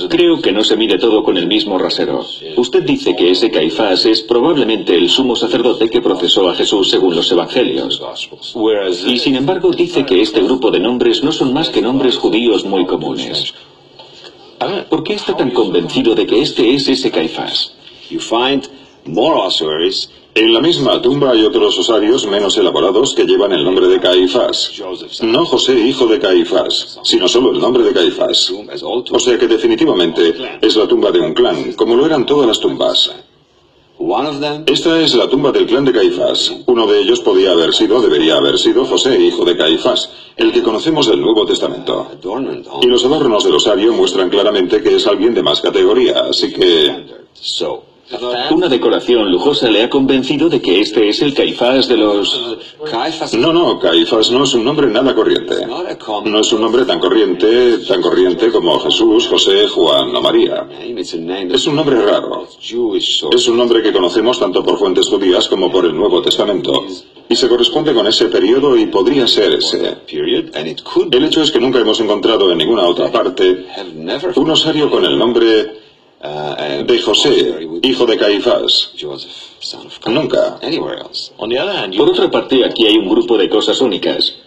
Speaker 8: Creo que no se mide todo con el mismo rasero. Usted dice que ese Caifás es probablemente el sumo sacerdote que procesó a Jesús según los evangelios. Y sin embargo dice que este grupo de nombres no son más que nombres judíos muy comunes. ¿Por qué está tan convencido de que este es ese Caifás?
Speaker 6: En la misma tumba hay otros osarios menos elaborados que llevan el nombre de Caifás. No José, hijo de Caifás, sino solo el nombre de Caifás. O sea que definitivamente es la tumba de un clan, como lo eran todas las tumbas. Esta es la tumba del clan de Caifás. Uno de ellos debería haber sido José, hijo de Caifás, el que conocemos del Nuevo Testamento. Y los adornos del osario muestran claramente que es alguien de más categoría, así que...
Speaker 8: Una decoración lujosa le ha convencido de que este es el Caifás de los...
Speaker 6: No, Caifás no es un nombre nada corriente. No es un nombre tan corriente como Jesús, José, Juan o María. Es un nombre raro. Es un nombre que conocemos tanto por fuentes judías como por el Nuevo Testamento. y se corresponde con ese periodo y podría ser ese. El hecho es que nunca hemos encontrado en ninguna otra parte un osario con el nombre de José, hijo de Caifás. Nunca.
Speaker 8: Por otra parte, aquí hay un grupo de cosas únicas.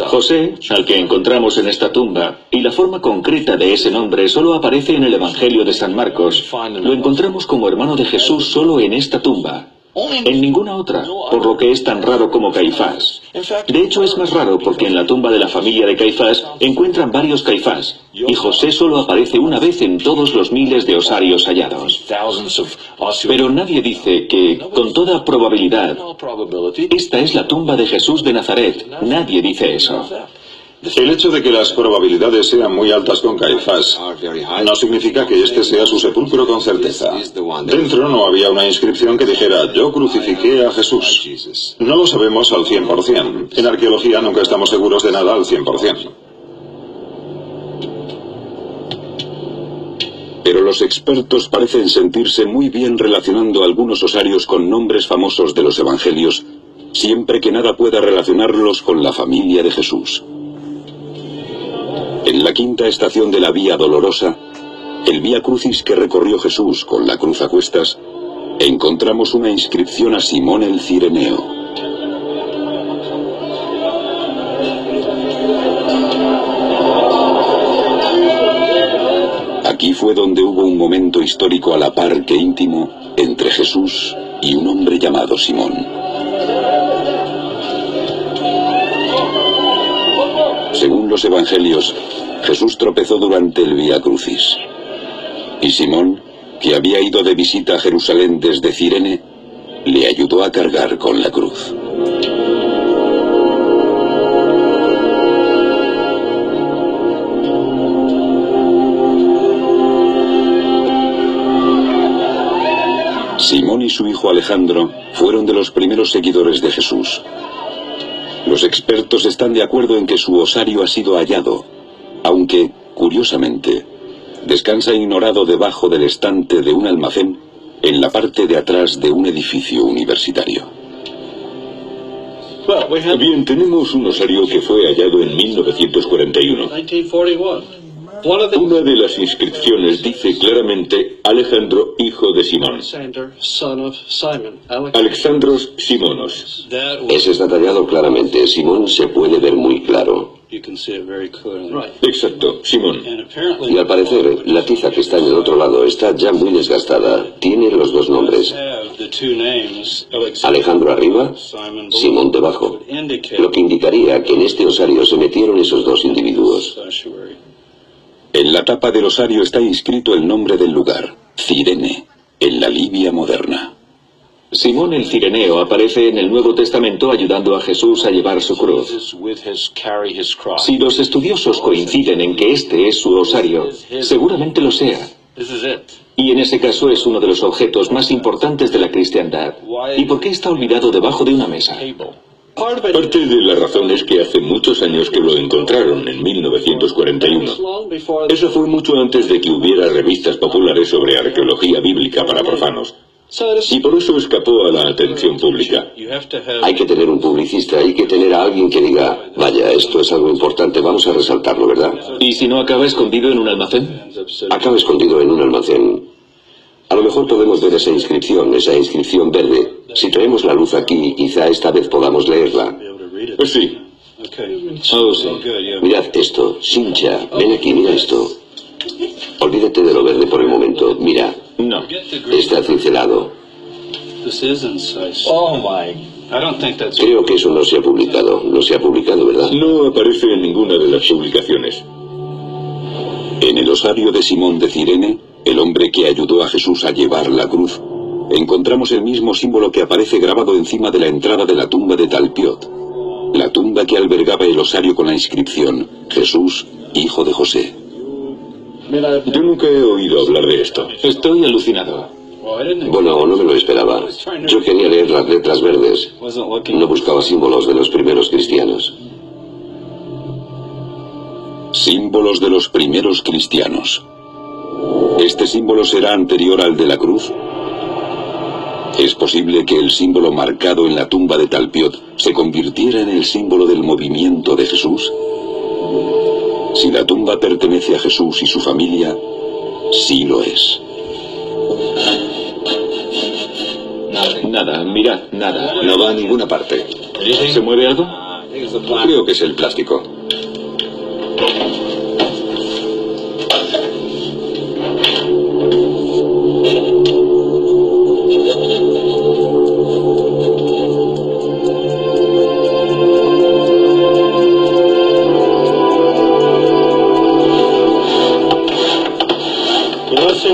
Speaker 8: José, al que encontramos en esta tumba, y la forma concreta de ese nombre solo aparece en el Evangelio de San Marcos. Lo encontramos como hermano de Jesús solo en esta tumba. En ninguna otra, por lo que es tan raro como Caifás. De hecho, es más raro porque en la tumba de la familia de Caifás encuentran varios Caifás, y José solo aparece una vez en todos los miles de osarios hallados. Pero nadie dice que, con toda probabilidad, esta es la tumba de Jesús de Nazaret. Nadie dice eso.
Speaker 6: El hecho de que las probabilidades sean muy altas con Caifás no significa que este sea su sepulcro con certeza. Dentro no había una inscripción que dijera «Yo crucifiqué a Jesús». No lo sabemos al 100%. En arqueología nunca estamos seguros de nada al 100%.
Speaker 1: Pero los expertos parecen sentirse muy bien relacionando algunos osarios con nombres famosos de los evangelios, siempre que nada pueda relacionarlos con la familia de Jesús. En la quinta estación de la Vía Dolorosa, el Vía Crucis que recorrió Jesús con la cruz a cuestas, encontramos una inscripción a Simón el Cireneo. Aquí fue donde hubo un momento histórico a la par que íntimo entre Jesús y un hombre llamado Simón. Según los evangelios, Jesús tropezó durante el Vía Crucis. Y Simón, que había ido de visita a Jerusalén desde Cirene, le ayudó a cargar con la cruz. Simón y su hijo Alejandro fueron de los primeros seguidores de Jesús. Los expertos están de acuerdo en que su osario ha sido hallado, aunque, curiosamente, descansa ignorado debajo del estante de un almacén en la parte de atrás de un edificio universitario.
Speaker 7: Bien, tenemos un osario que fue hallado en 1941. Una de las inscripciones dice claramente Alejandro, hijo de Simón. Alexandros Simonos.
Speaker 2: Ese está tallado claramente. Simón se puede ver muy claro.
Speaker 7: Exacto, Simón.
Speaker 2: Y al parecer, la tiza que está en el otro lado está ya muy desgastada. Tiene los dos nombres. Alejandro arriba, Simón debajo. Lo que indicaría que en este osario se metieron esos dos individuos.
Speaker 1: En la tapa del osario está inscrito el nombre del lugar, Cirene, en la Libia moderna.
Speaker 8: Simón el Cireneo aparece en el Nuevo Testamento ayudando a Jesús a llevar su cruz. Si los estudiosos coinciden en que este es su osario, seguramente lo sea. Y en ese caso es uno de los objetos más importantes de la cristiandad. ¿Y por qué está olvidado debajo de una mesa?
Speaker 7: Parte de la razón es que hace muchos años que lo encontraron, en 1941. Eso fue mucho antes de que hubiera revistas populares sobre arqueología bíblica para profanos. Y por eso escapó a la atención pública.
Speaker 2: Hay que tener un publicista, hay que tener a alguien que diga, vaya, esto es algo importante, vamos a resaltarlo, ¿verdad?
Speaker 8: ¿Y si no acaba escondido en un almacén?
Speaker 2: Acaba escondido en un almacén. A lo mejor podemos ver esa inscripción verde. Si traemos la luz aquí, quizá esta vez podamos leerla.
Speaker 7: Sí.
Speaker 8: Oh, sí.
Speaker 2: Mirad esto, Sincha, ven aquí, mira esto. Olvídate de lo verde por el momento, mira.
Speaker 8: No.
Speaker 2: Está cincelado. Creo que eso no se ha publicado. No se ha publicado, ¿verdad?
Speaker 7: No aparece en ninguna de las publicaciones.
Speaker 1: En el osario de Simón de Cirene, el hombre que ayudó a Jesús a llevar la cruz, encontramos el mismo símbolo que aparece grabado encima de la entrada de la tumba de Talpiot, la tumba que albergaba el osario con la inscripción Jesús, hijo de José.
Speaker 7: Yo nunca he oído hablar de esto.
Speaker 8: Estoy alucinado.
Speaker 2: Bueno, no me lo esperaba. Yo quería leer las letras verdes. No buscaba símbolos de los primeros cristianos.
Speaker 1: Símbolos de los primeros cristianos. ¿Este símbolo será anterior al de la cruz? ¿Es posible que el símbolo marcado en la tumba de Talpiot se convirtiera en el símbolo del movimiento de Jesús? Si la tumba pertenece a Jesús y su familia, sí lo es.
Speaker 8: Nada, mirad, nada.
Speaker 6: No va a ninguna parte.
Speaker 8: ¿Se mueve algo?
Speaker 6: Creo que es el plástico.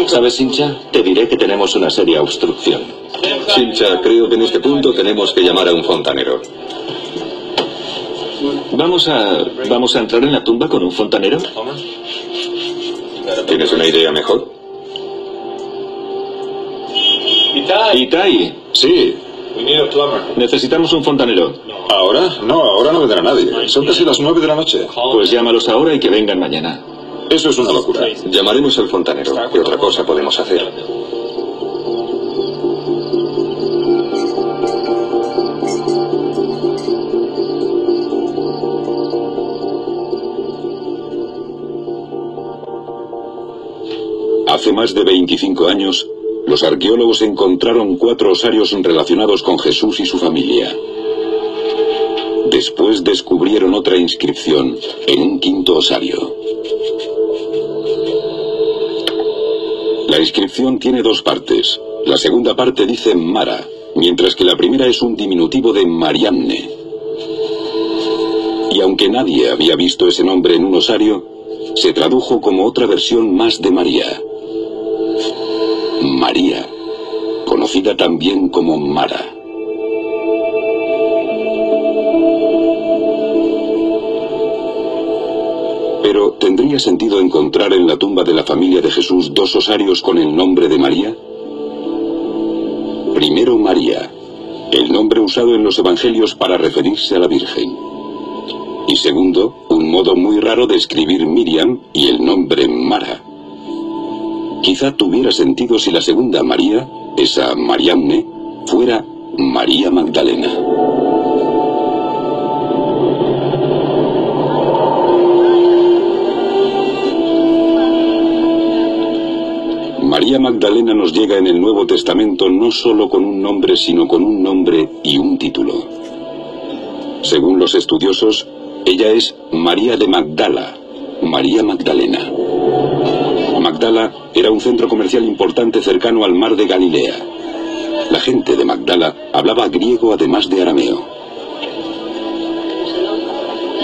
Speaker 2: ¿Sabes, Sincha? Te diré que tenemos una seria obstrucción.
Speaker 6: Sincha, creo que en este punto tenemos que llamar a un fontanero.
Speaker 8: ¿Vamos a entrar en la tumba con un fontanero?
Speaker 6: ¿Tienes una idea mejor?
Speaker 8: Itai,
Speaker 6: Sí.
Speaker 8: necesitamos un fontanero.
Speaker 6: ¿Ahora? No, ahora no vendrá nadie. Son casi las 9 de la noche.
Speaker 8: Pues llámalos ahora y que vengan mañana.
Speaker 6: Eso es una locura. Llamaremos al fontanero. ¿Qué otra cosa podemos hacer?
Speaker 1: Hace más de 25 años, los arqueólogos encontraron 4 osarios relacionados con Jesús y su familia. Después descubrieron otra inscripción en un 5.º osario. La inscripción tiene 2 partes. La segunda parte dice Mara, mientras que la primera es un diminutivo de Mariamne. Y aunque nadie había visto ese nombre en un osario, se tradujo como otra versión más de María. María, conocida también como Mara. Pero, ¿tendría sentido encontrar en la tumba de la familia de Jesús 2 osarios con el nombre de María? Primero, María, el nombre usado en los evangelios para referirse a la Virgen. Y segundo, un modo muy raro de escribir Miriam y el nombre Mara. Quizá tuviera sentido si la segunda María, esa Mariamne, fuera María Magdalena. María Magdalena nos llega en el Nuevo Testamento no solo con un nombre, sino con un nombre y un título. Según los estudiosos, ella es María de Magdala, María Magdalena. Magdala era un centro comercial importante cercano al mar de Galilea. La gente de Magdala hablaba griego además de arameo.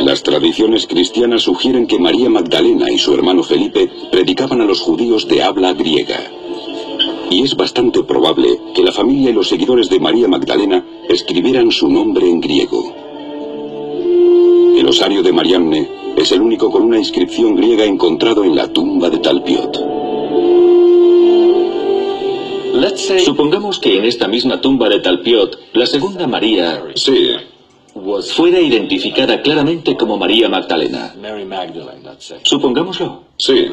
Speaker 1: Las tradiciones cristianas sugieren que María Magdalena y su hermano Felipe predicaban a los judíos de habla griega. Y es bastante probable que la familia y los seguidores de María Magdalena escribieran su nombre en griego. El osario de Mariamne es el único con una inscripción griega encontrado en la tumba de Talpiot.
Speaker 8: Supongamos que en esta misma tumba de Talpiot, la segunda María
Speaker 6: Sí.
Speaker 8: fuera identificada claramente como María Magdalena. Supongámoslo.
Speaker 6: Sí.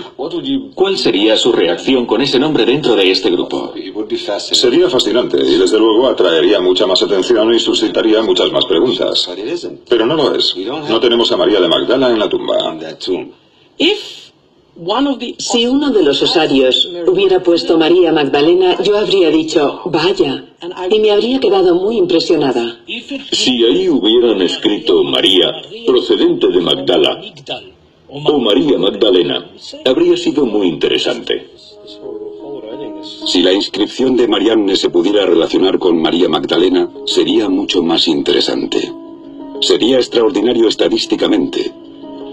Speaker 8: ¿Cuál sería su reacción con ese nombre dentro de este grupo?
Speaker 6: Sería fascinante y desde luego atraería mucha más atención y suscitaría muchas más preguntas. Pero no lo es. No tenemos a María de Magdala en la tumba.
Speaker 3: Si uno de los osarios hubiera puesto María Magdalena, yo habría dicho, vaya, y me habría quedado muy impresionada.
Speaker 7: Si ahí hubieran escrito María, procedente de Magdala, o María Magdalena, habría sido muy interesante.
Speaker 1: Si la inscripción de Mariamne se pudiera relacionar con María Magdalena, sería mucho más interesante. Sería extraordinario estadísticamente,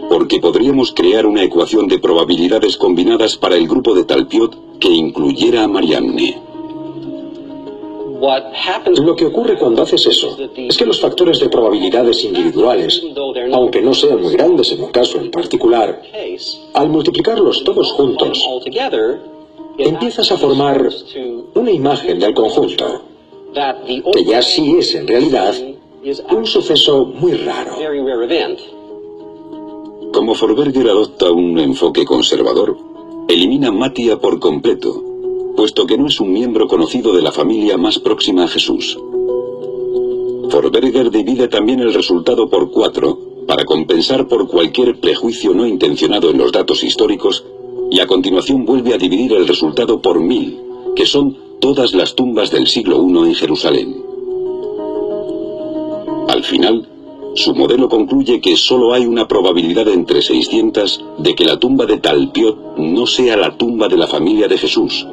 Speaker 1: porque podríamos crear una ecuación de probabilidades combinadas para el grupo de Talpiot que incluyera a Mariamne.
Speaker 4: Lo que ocurre cuando haces eso es que los factores de probabilidades individuales, aunque no sean muy grandes en un caso en particular, al multiplicarlos todos juntos, empiezas a formar una imagen del conjunto, que ya sí es en realidad un suceso muy raro.
Speaker 1: Como Forberger adopta un enfoque conservador, elimina Matia por completo puesto que no es un miembro conocido de la familia más próxima a Jesús. Forberger divide también el resultado por 4 para compensar por cualquier prejuicio no intencionado en los datos históricos, y a continuación vuelve a dividir el resultado por 1000, que son todas las tumbas del siglo I en Jerusalén. Al final, su modelo concluye que solo hay una probabilidad entre 600 de que la tumba de Talpiot no sea la tumba de la familia de Jesús,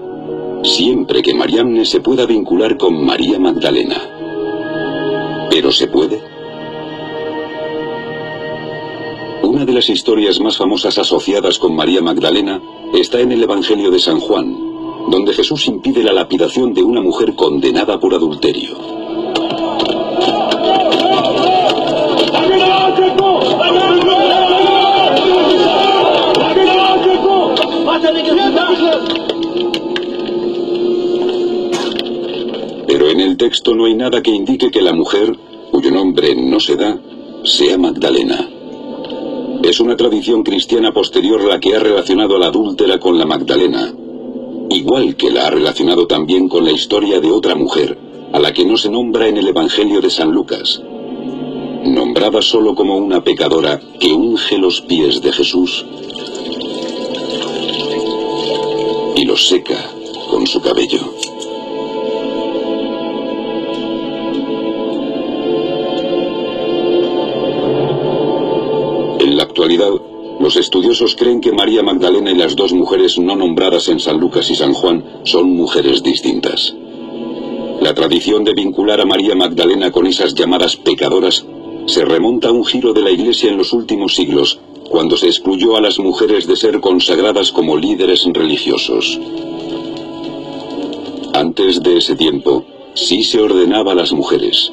Speaker 1: siempre que Mariamne se pueda vincular con María Magdalena. ¿Pero se puede? Una de las historias más famosas asociadas con María Magdalena está en el Evangelio de San Juan, donde Jesús impide la lapidación de una mujer condenada por adulterio. Pero en el texto no hay nada que indique que la mujer, cuyo nombre no se da, sea Magdalena. Es una tradición cristiana posterior la que ha relacionado a la adúltera con la Magdalena, igual que la ha relacionado también con la historia de otra mujer, a la que no se nombra en el Evangelio de San Lucas, nombrada solo como una pecadora que unge los pies de Jesús y los seca con su cabello. En la actualidad, los estudiosos creen que María Magdalena y las dos mujeres no nombradas en San Lucas y San Juan son mujeres distintas. La tradición de vincular a María Magdalena con esas llamadas pecadoras se remonta a un giro de la Iglesia en los últimos siglos, cuando se excluyó a las mujeres de ser consagradas como líderes religiosos. Antes de ese tiempo, sí se ordenaba a las mujeres,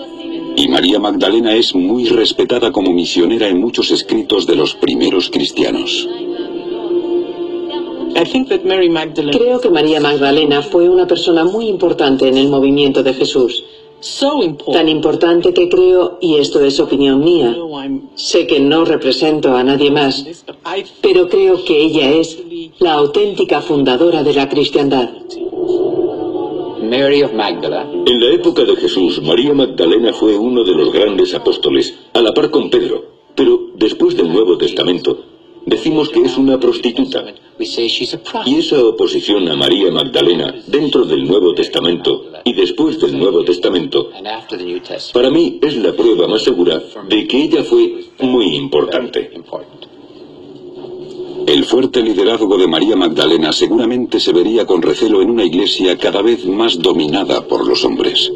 Speaker 1: y María Magdalena es muy respetada como misionera en muchos escritos de los primeros cristianos.
Speaker 3: Creo que María Magdalena fue una persona muy importante en el movimiento de Jesús. Tan importante que creo, y esto es opinión mía, sé que no represento a nadie más, pero creo que ella es la auténtica fundadora de la cristiandad.
Speaker 7: En la época de Jesús, María Magdalena fue uno de los grandes apóstoles, a la par con Pedro, pero después del Nuevo Testamento, decimos que es una prostituta. Y esa oposición a María Magdalena dentro del Nuevo Testamento y después del Nuevo Testamento, para mí es la prueba más segura de que ella fue muy importante.
Speaker 1: El fuerte liderazgo de María Magdalena seguramente se vería con recelo en una iglesia cada vez más dominada por los hombres.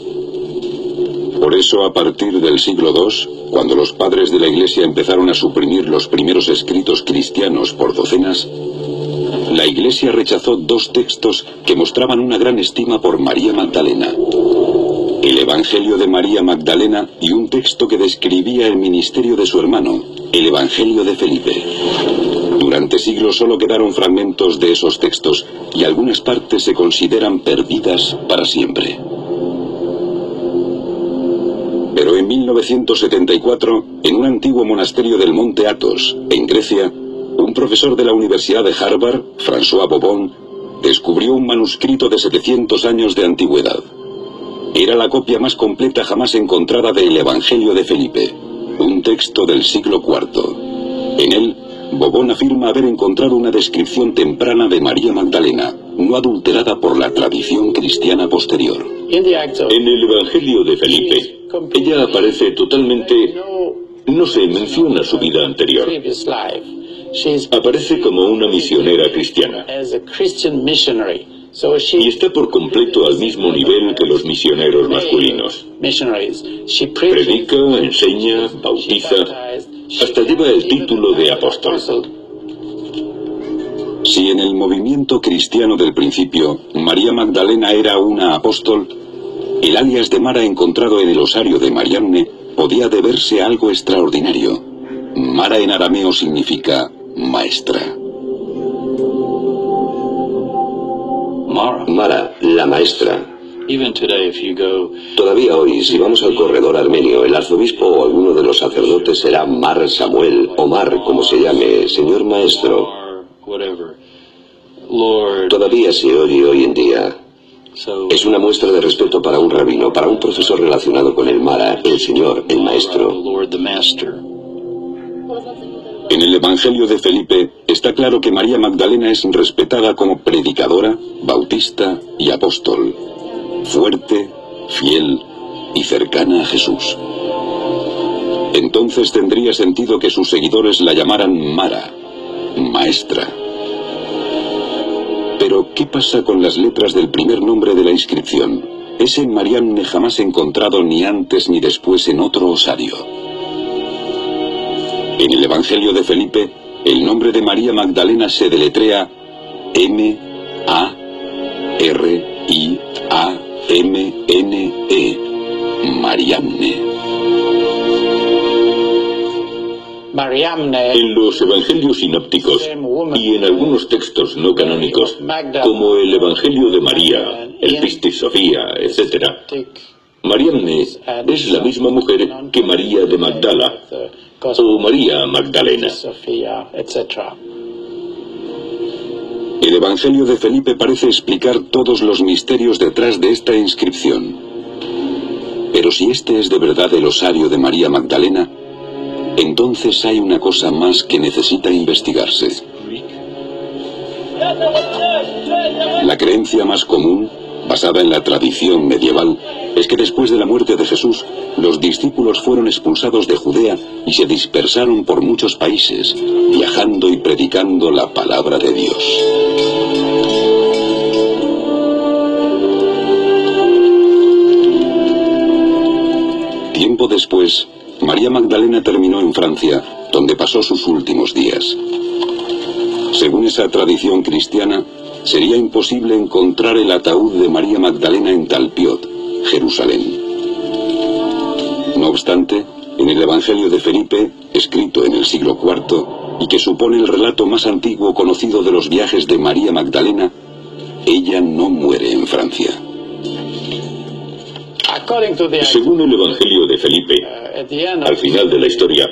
Speaker 1: Por eso, a partir del siglo II, cuando los padres de la iglesia empezaron a suprimir los primeros escritos cristianos por docenas, la iglesia rechazó 2 textos que mostraban una gran estima por María Magdalena: el Evangelio de María Magdalena y un texto que describía el ministerio de su hermano, el Evangelio de Felipe. Durante siglos solo quedaron fragmentos de esos textos y algunas partes se consideran perdidas para siempre. Pero en 1974, en un antiguo monasterio del monte Athos, en Grecia, un profesor de la Universidad de Harvard, François Bobon, descubrió un manuscrito de 700 años de antigüedad. Era la copia más completa jamás encontrada del Evangelio de Felipe, un texto del siglo IV. En él, Bobon afirma haber encontrado una descripción temprana de María Magdalena, no adulterada por la tradición cristiana posterior.
Speaker 7: En el Evangelio de Felipe, ella aparece totalmente... no se menciona su vida anterior. Aparece como una misionera cristiana. Y está por completo al mismo nivel que los misioneros masculinos. Predica, enseña, bautiza, hasta lleva el título de apóstol.
Speaker 1: Si en el movimiento cristiano del principio María Magdalena era una apóstol, el alias de Mara encontrado en el osario de Mariamne podía deberse a algo extraordinario. Mara en arameo significa maestra.
Speaker 2: Mara, la maestra. Todavía hoy, si vamos al corredor armenio, el arzobispo o alguno de los sacerdotes será Mar Samuel, o Mar, como se llame, señor maestro. Todavía se oye hoy en día. Es una muestra de respeto para un rabino, para un profesor relacionado con el Mara, el Señor, el Maestro.
Speaker 1: En el Evangelio de Felipe está claro que María Magdalena es respetada como predicadora, bautista y apóstol, fuerte, fiel y cercana a Jesús. Entonces tendría sentido que sus seguidores la llamaran Mara, maestra. Pero, ¿qué pasa con las letras del primer nombre de la inscripción? Ese Mariamne jamás encontrado ni antes ni después en otro osario. En el Evangelio de Felipe, el nombre de María Magdalena se deletrea M-A-R-I-A-M-N-E, Mariamne.
Speaker 7: En los evangelios sinópticos y en algunos textos no canónicos, como el Evangelio de María, el Pistis Sofía, etc., Mariamne es la misma mujer que María de Magdala o María Magdalena.
Speaker 1: El Evangelio de Felipe parece explicar todos los misterios detrás de esta inscripción. Pero si este es de verdad el osario de María Magdalena, entonces hay una cosa más que necesita investigarse. La creencia más común, basada en la tradición medieval, es que después de la muerte de Jesús, los discípulos fueron expulsados de Judea y se dispersaron por muchos países, viajando y predicando la palabra de Dios. Tiempo después, María Magdalena terminó en Francia, donde pasó sus últimos días. Según esa tradición cristiana, sería imposible encontrar el ataúd de María Magdalena en Talpiot, Jerusalén. No obstante, en el Evangelio de Felipe, escrito en el siglo IV, y que supone el relato más antiguo conocido de los viajes de María Magdalena, ella no muere en Francia.
Speaker 7: Según el Evangelio de Felipe, al final de la historia,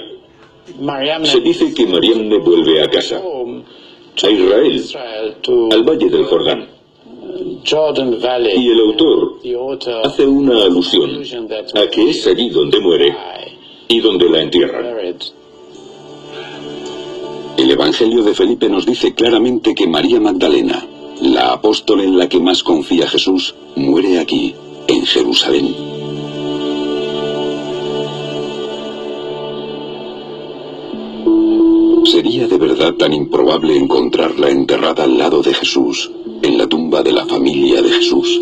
Speaker 7: se dice que Mariamne vuelve a casa, a Israel, al Valle del Jordán. Y el autor hace una alusión a que es allí donde muere y donde la entierran.
Speaker 1: El Evangelio de Felipe nos dice claramente que María Magdalena, la apóstol en la que más confía Jesús, muere aquí, en Jerusalén. ¿Sería de verdad tan improbable encontrarla enterrada al lado de Jesús, en la tumba de la familia de Jesús?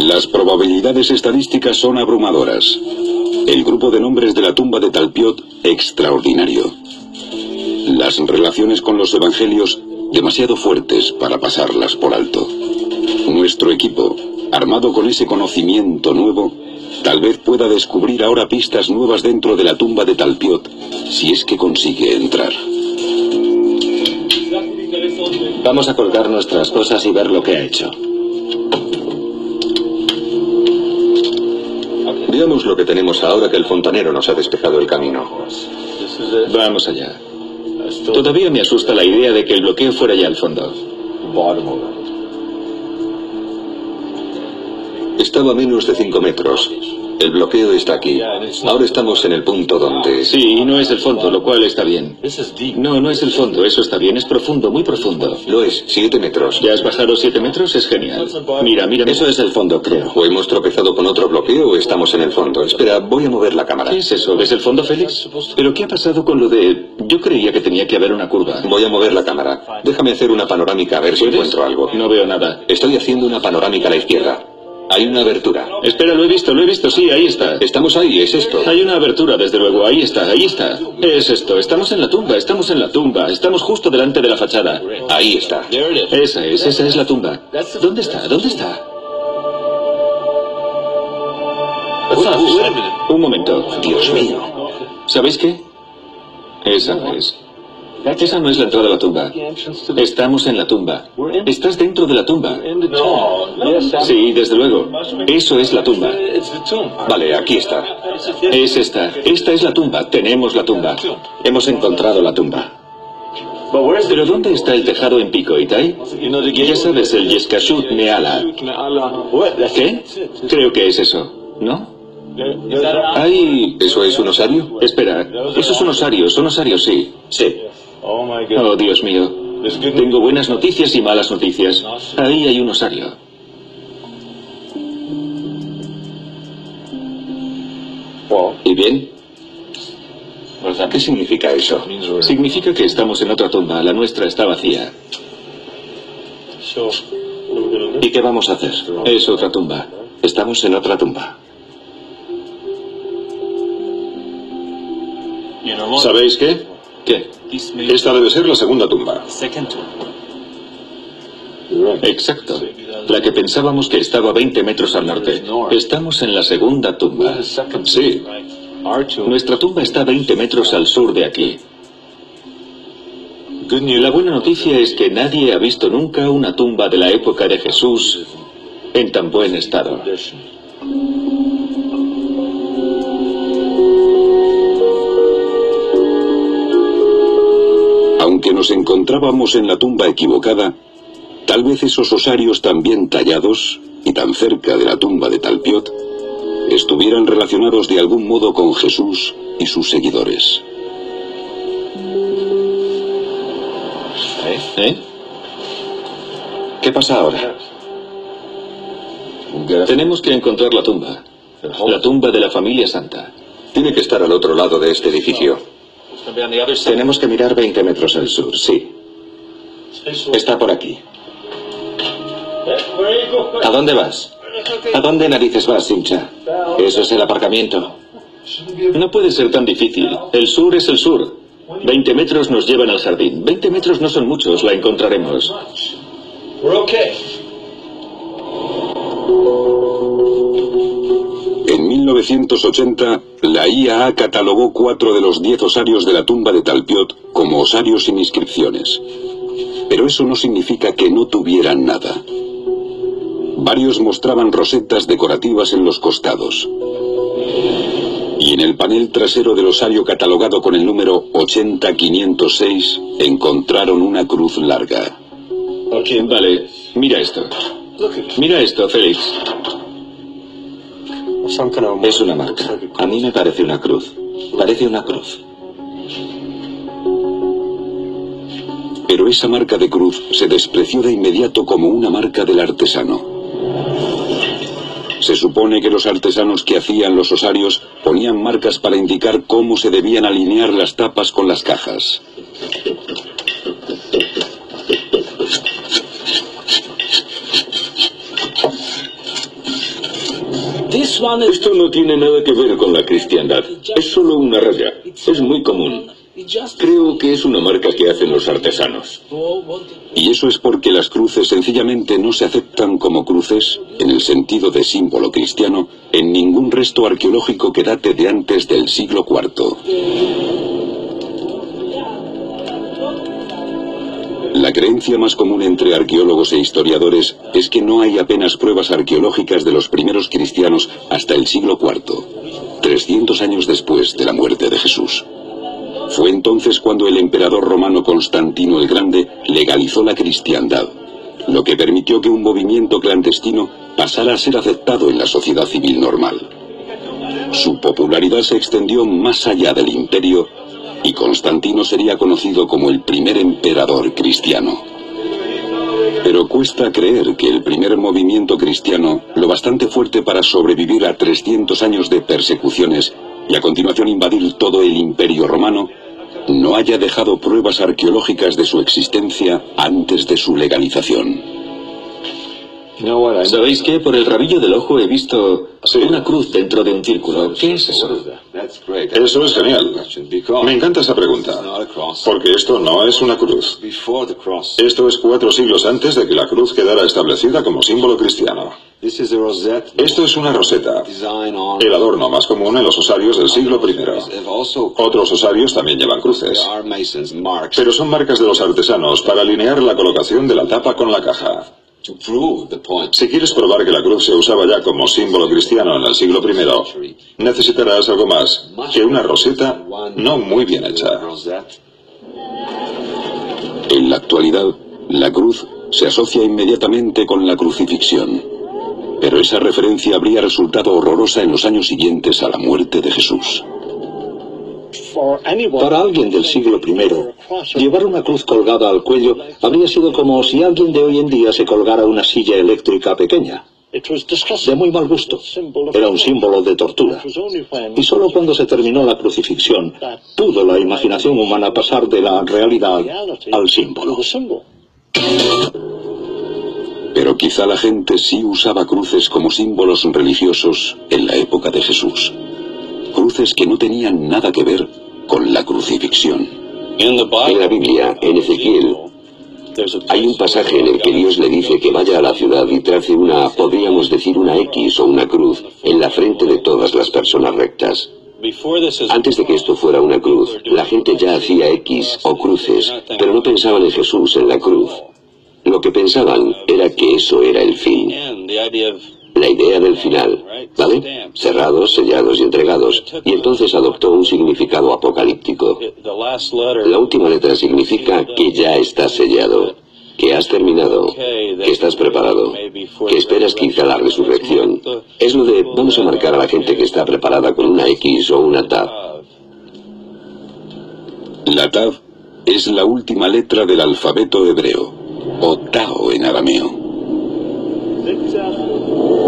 Speaker 1: Las probabilidades estadísticas son abrumadoras. El grupo de nombres de la tumba de Talpiot, extraordinario. Las relaciones con los evangelios, demasiado fuertes para pasarlas por alto. Nuestro equipo, armado con ese conocimiento nuevo, tal vez pueda descubrir ahora pistas nuevas dentro de la tumba de Talpiot, si es que consigue entrar.
Speaker 4: Vamos a colgar nuestras cosas y ver lo que ha hecho.
Speaker 2: Veamos lo que tenemos ahora que el fontanero nos ha despejado el camino.
Speaker 8: Vamos allá. Todavía me asusta la idea de que el bloqueo fuera ya al fondo.
Speaker 2: Estaba a menos de 5 metros. El bloqueo está aquí. Ahora estamos en el punto donde...
Speaker 8: Sí, no es el fondo, lo cual está bien. No, no es el fondo, eso está bien, es profundo, muy profundo.
Speaker 2: Lo es, 7 metros.
Speaker 8: ¿Ya has bajado 7 metros? Es genial. Mira, mira,
Speaker 4: Eso es el fondo, creo.
Speaker 2: ¿O hemos tropezado con otro bloqueo o estamos en el fondo? Espera, voy a mover la cámara.
Speaker 8: ¿Qué es eso? ¿Ves el fondo, Félix? ¿Pero qué ha pasado con lo de...? Yo creía que tenía que haber una curva.
Speaker 2: Voy a mover la cámara. Déjame hacer una panorámica a ver si encuentro algo.
Speaker 8: No veo nada.
Speaker 2: Estoy haciendo una panorámica a la izquierda. Hay una abertura.
Speaker 8: Espera, lo he visto, sí, ahí está.
Speaker 2: Estamos ahí, es esto.
Speaker 8: Hay una abertura, desde luego, ahí está, ahí está. Es esto, estamos en la tumba, estamos justo delante de la fachada.
Speaker 2: Ahí está.
Speaker 8: Esa es la tumba. ¿Dónde está? ¿Dónde está? Un momento.
Speaker 2: Dios mío.
Speaker 8: ¿Sabéis qué? Esa es. Esa no es la entrada a la tumba. Estamos en la tumba. Estás dentro de la tumba. Sí, desde luego. Eso es la tumba.
Speaker 2: Vale, aquí está.
Speaker 8: Es esta. Esta es la tumba. Tenemos la tumba.
Speaker 2: Hemos encontrado la tumba.
Speaker 8: ¿Pero dónde está el tejado en pico, Itai? Ya sabes, el Yeskashut Meala. ¿Qué? Creo que es eso, ¿no? Hay...
Speaker 2: ¿Eso es un osario?
Speaker 8: Espera, eso es un osario. Son osarios, sí.
Speaker 2: Sí.
Speaker 8: Oh, Dios mío. Tengo buenas noticias y malas noticias. Ahí hay un osario.
Speaker 2: ¿Y bien? ¿Qué significa eso?
Speaker 8: Significa que estamos en otra tumba. La nuestra está vacía.
Speaker 2: ¿Y qué vamos a hacer?
Speaker 8: Es otra tumba.
Speaker 2: Estamos en otra tumba.
Speaker 6: ¿Sabéis qué?
Speaker 8: ¿Qué?
Speaker 6: Esta debe ser la segunda tumba.
Speaker 8: Exacto. La que pensábamos que estaba 20 metros al norte. Estamos en la segunda tumba.
Speaker 6: Sí.
Speaker 8: Nuestra tumba está 20 metros al sur de aquí. La buena noticia es que nadie ha visto nunca una tumba de la época de Jesús en tan buen estado.
Speaker 1: Aunque nos encontrábamos en la tumba equivocada, tal vez esos osarios tan bien tallados y tan cerca de la tumba de Talpiot estuvieran relacionados de algún modo con Jesús y sus seguidores.
Speaker 2: ¿Qué pasa ahora?
Speaker 8: Tenemos que encontrar la tumba. La tumba de la familia santa.
Speaker 2: Tiene que estar al otro lado de este edificio. Tenemos que mirar 20 metros al sur, sí. Está por aquí. ¿A dónde vas? ¿A dónde narices vas, Sincha? Eso es el aparcamiento.
Speaker 8: No puede ser tan difícil. El sur es el sur. 20 metros nos llevan al jardín. 20 metros no son muchos, la encontraremos.
Speaker 1: En 1980, la IAA catalogó 4 de los 10 osarios de la tumba de Talpiot como osarios sin inscripciones. Pero eso no significa que no tuvieran nada. Varios mostraban rosetas decorativas en los costados. Y en el panel trasero del osario catalogado con el número 80506 encontraron una cruz larga.
Speaker 8: Vale, mira esto. Mira esto, Félix.
Speaker 2: Es una marca. A mí me parece una cruz. Parece una cruz.
Speaker 1: Pero esa marca de cruz se despreció de inmediato como una marca del artesano. Se supone que los artesanos que hacían los osarios ponían marcas para indicar cómo se debían alinear las tapas con las cajas.
Speaker 7: Esto no tiene nada que ver con la cristiandad. Es solo una raya. Es muy común. Creo que es una marca que hacen los artesanos.
Speaker 1: Y eso es porque las cruces sencillamente no se aceptan como cruces, en el sentido de símbolo cristiano, en ningún resto arqueológico que date de antes del siglo IV. La creencia más común entre arqueólogos e historiadores es que no hay apenas pruebas arqueológicas de los primeros cristianos hasta el siglo IV, 300 años después de la muerte de Jesús. Fue entonces cuando el emperador romano Constantino el Grande legalizó la cristiandad, lo que permitió que un movimiento clandestino pasara a ser aceptado en la sociedad civil normal. Su popularidad se extendió más allá del imperio y Constantino sería conocido como el primer emperador cristiano. Pero cuesta creer que el primer movimiento cristiano, lo bastante fuerte para sobrevivir a 300 años de persecuciones y a continuación invadir todo el imperio romano, no haya dejado pruebas arqueológicas de su existencia antes de su legalización.
Speaker 8: ¿Sabéis qué? Por el rabillo del ojo he visto una cruz dentro de un círculo. ¿Qué es eso?
Speaker 6: Eso es genial. Me encanta esa pregunta, porque esto no es una cruz. Esto es 4 siglos antes de que la cruz quedara establecida como símbolo cristiano. Esto es una roseta, el adorno más común en los osarios del siglo I. Otros osarios también llevan cruces, pero son marcas de los artesanos para alinear la colocación de la tapa con la caja. Si quieres probar que la cruz se usaba ya como símbolo cristiano en el siglo I, necesitarás algo más que una roseta no muy bien hecha.
Speaker 1: En la actualidad, la cruz se asocia inmediatamente con la crucifixión, pero esa referencia habría resultado horrorosa en los años siguientes a la muerte de Jesús.
Speaker 5: Para alguien del siglo I, llevar una cruz colgada al cuello habría sido como si alguien de hoy en día se colgara una silla eléctrica pequeña. De muy mal gusto. Era un símbolo de tortura. Y solo cuando se terminó la crucifixión, pudo la imaginación humana pasar de la realidad al símbolo.
Speaker 1: Pero quizá la gente sí usaba cruces como símbolos religiosos en la época de Jesús. Cruces que no tenían nada que ver con la crucifixión.
Speaker 2: En la Biblia, en Ezequiel, hay un pasaje en el que Dios le dice que vaya a la ciudad y trace podríamos decir una X o una cruz en la frente de todas las personas rectas. Antes de que esto fuera una cruz, la gente ya hacía X o cruces, pero no pensaban en Jesús en la cruz. Lo que pensaban era que eso era el fin. La idea del final, ¿vale? Cerrados, sellados y entregados. Y entonces adoptó un significado apocalíptico. La última letra significa que ya estás sellado, que has terminado, que estás preparado, que esperas quizá la resurrección. Es lo de vamos a marcar a la gente que está preparada con una X o una Tav.
Speaker 1: La Tav es la última letra del alfabeto hebreo, o Tao en arameo.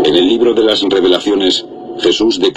Speaker 1: En el libro de las Revelaciones, Jesús declara